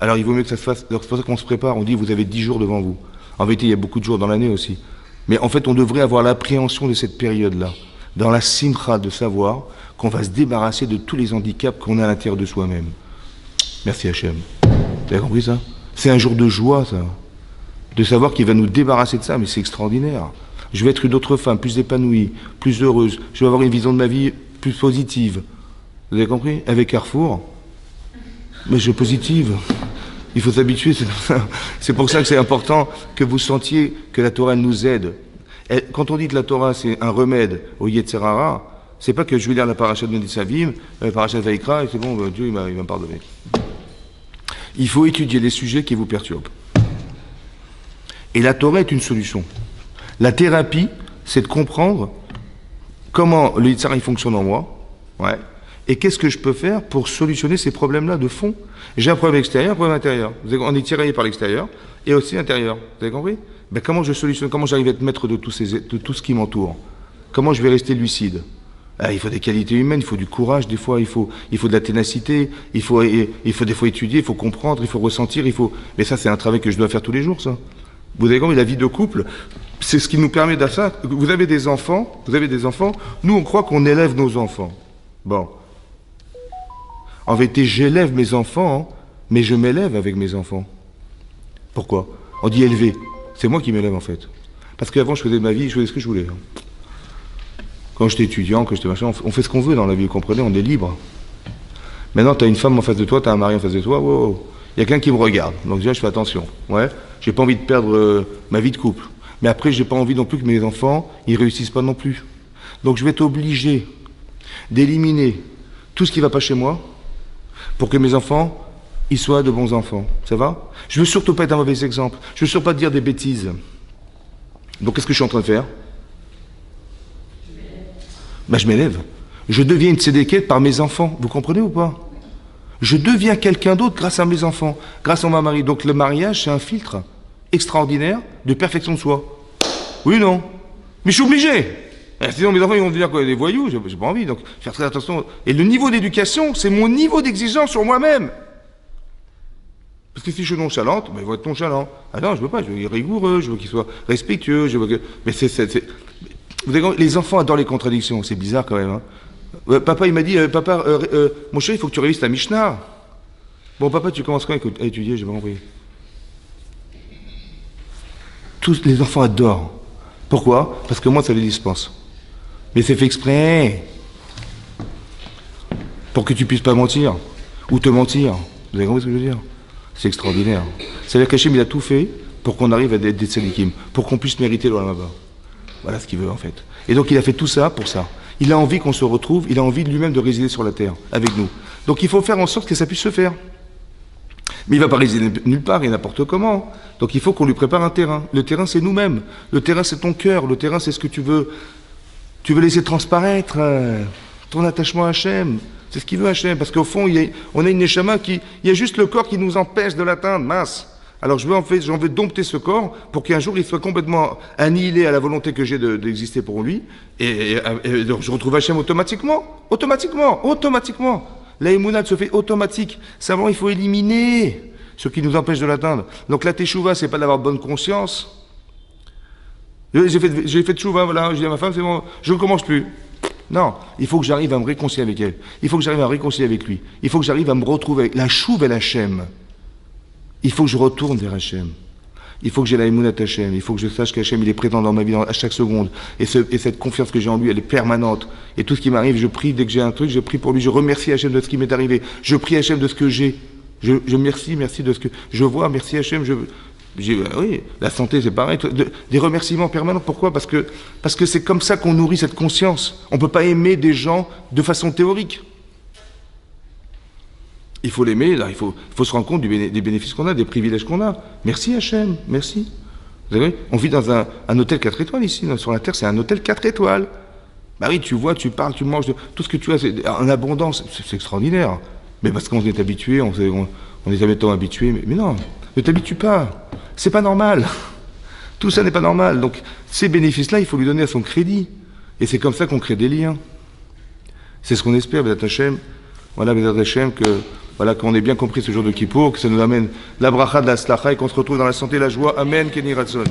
Alors il vaut mieux que ça se fasse. C'est pour ça qu'on se prépare, on dit vous avez 10 jours devant vous. En vérité, il y a beaucoup de jours dans l'année aussi. Mais en fait, on devrait avoir l'appréhension de cette période-là, dans la simcha, de savoir qu'on va se débarrasser de tous les handicaps qu'on a à l'intérieur de soi-même. Merci Hachem. Vous avez compris ça? C'est un jour de joie, ça. De savoir qu'il va nous débarrasser de ça, mais c'est extraordinaire. Je vais être une autre femme, plus épanouie, plus heureuse. Je vais avoir une vision de ma vie plus positive. Vous avez compris? Avec Carrefour, mais je positive. Il faut s'habituer, c'est comme ça. C'est pour ça que c'est important que vous sentiez que la Torah nous aide. Et quand on dit que la Torah c'est un remède au Yetzer Hara, c'est pas que je vais lire la paracha de Nitzavim, la paracha de Vaikra, et c'est bon, Dieu il m'a pardonné. Il faut étudier les sujets qui vous perturbent. Et la Torah est une solution. La thérapie, c'est de comprendre comment le Yetzer Hara fonctionne en moi, ouais, et qu'est-ce que je peux faire pour solutionner ces problèmes-là de fond. J'ai un problème extérieur, un problème intérieur. On est tiraillé par l'extérieur et aussi l'intérieur. Vous avez compris? Ben, comment je solutionne, comment j'arrive à être maître de tout ce qui m'entoure? Comment je vais rester lucide? Ah, il faut des qualités humaines, il faut du courage, des fois, il faut de la ténacité, il faut des fois étudier, il faut comprendre, il faut ressentir, mais ça, c'est un travail que je dois faire tous les jours, ça. Vous avez compris, la vie de couple, c'est ce qui nous permet de ça. Vous avez des enfants, nous, on croit qu'on élève nos enfants. Bon. En vérité, j'élève mes enfants, hein, mais je m'élève avec mes enfants. Pourquoi? On dit élever. C'est moi qui m'élève, en fait. Parce qu'avant, je faisais ma vie, je faisais ce que je voulais. Hein. Quand j'étais étudiant, quand j'étais machin, on fait ce qu'on veut dans la vie, vous comprenez, on est libre. Maintenant, tu as une femme en face de toi, tu as un mari en face de toi, wow, il y a quelqu'un qui me regarde. Donc déjà, je fais attention. Ouais, j'ai pas envie de perdre ma vie de couple. Mais après, j'ai pas envie non plus que mes enfants, ils réussissent pas non plus. Donc je vais être obligé d'éliminer tout ce qui va pas chez moi pour que mes enfants, ils soient de bons enfants. Ça va? Je veux surtout pas être un mauvais exemple. Je veux surtout pas dire des bêtises. Donc qu'est-ce que je suis en train de faire? Ben, je m'élève. Je deviens une sédéquette par mes enfants. Vous comprenez ou pas? Je deviens quelqu'un d'autre grâce à mes enfants, grâce à mon mari. Donc le mariage, c'est un filtre extraordinaire de perfection de soi. Oui, non? Mais je suis obligé. Sinon mes enfants ils vont devenir quoi, des voyous, j'ai pas envie. Donc faire très attention. Et le niveau d'éducation, c'est mon niveau d'exigence sur moi-même. Parce que si je suis nonchalante, ben, il va être nonchalant. Ah non, je veux pas, je veux qu'il soit rigoureux, je veux qu'il soit respectueux, je veux que... Mais vous avez... Les enfants adorent les contradictions, c'est bizarre quand même. Hein. Papa, il m'a dit, mon chéri, il faut que tu révises ta Mishnah. Bon, papa, tu commences quand à étudier, j'ai pas compris. Tous les enfants adorent. Pourquoi? Parce que moi, ça les dispense. Mais c'est fait exprès. Pour que tu puisses pas mentir. Ou te mentir. Vous avez compris ce que je veux dire? C'est extraordinaire. C'est-à-dire qu'Hachem, il a tout fait pour qu'on arrive à être des tzadikim. Pour qu'on puisse mériter le Olam Haba. Voilà ce qu'il veut, en fait. Et donc, il a fait tout ça pour ça. Il a envie qu'on se retrouve, il a envie de lui-même de résider sur la terre, avec nous. Donc, il faut faire en sorte que ça puisse se faire. Mais il ne va pas résider nulle part et n'importe comment. Donc il faut qu'on lui prépare un terrain. Le terrain, c'est nous-mêmes. Le terrain, c'est ton cœur. Le terrain, c'est ce que tu veux. Tu veux laisser transparaître ton attachement à Hachem. C'est ce qu'il veut Hachem. Parce qu'au fond, on a une neshama il y a juste le corps qui nous empêche de l'atteindre. Mince. Alors j'en veux dompter ce corps pour qu'un jour il soit complètement annihilé à la volonté que j'ai d'exister pour lui. Et donc je retrouve Hachem automatiquement. Automatiquement. La émounade se fait automatique. Simplement, il faut éliminer ce qui nous empêche de l'atteindre. Donc la teshuva, c'est pas d'avoir bonne conscience. J'ai fait teshuva, voilà, je dis à ma femme, c'est bon, je ne commence plus. Non, il faut que j'arrive à me réconcilier avec elle. Il faut que j'arrive à me réconcilier avec lui. Il faut que j'arrive à me retrouver avec la chouve et la Hachem. Il faut que je retourne vers Hachem. Il faut que j'ai la émounade Hachem. Il faut que je sache qu'Hachem, il est présent dans ma vie à chaque seconde. Et cette confiance que j'ai en lui, elle est permanente. Et tout ce qui m'arrive, je prie dès que j'ai un truc, je prie pour lui. Je remercie Hachem de ce qui m'est arrivé. Je prie Hachem de ce que j'ai. Je merci de ce que je vois. Merci Hachem. Oui, la santé, c'est pareil. Des remerciements permanents. Pourquoi? Parce que c'est comme ça qu'on nourrit cette conscience. On ne peut pas aimer des gens de façon théorique. Il faut l'aimer, là, il faut se rendre compte des bénéfices qu'on a, des privilèges qu'on a. Merci Hachem, merci. Vous savez, on vit dans un hôtel 4 étoiles ici, sur la Terre, c'est un hôtel 4 étoiles. Bah oui, tu vois, tu parles, tu manges, tout ce que tu as, c'est en abondance, c'est extraordinaire. Mais parce qu'on est habitué, on est maintenant habitué, mais non, ne t'habitue pas, c'est pas normal. Tout ça n'est pas normal. Donc, ces bénéfices-là, il faut lui donner à son crédit. Et c'est comme ça qu'on crée des liens. C'est ce qu'on espère, Bézat Hachem. Voilà, Bézat Hachem, qu'on ait bien compris ce jour de Kippour, que ça nous amène la bracha de la slacha et qu'on se retrouve dans la santé et la joie. Amen, Kenny Ratson.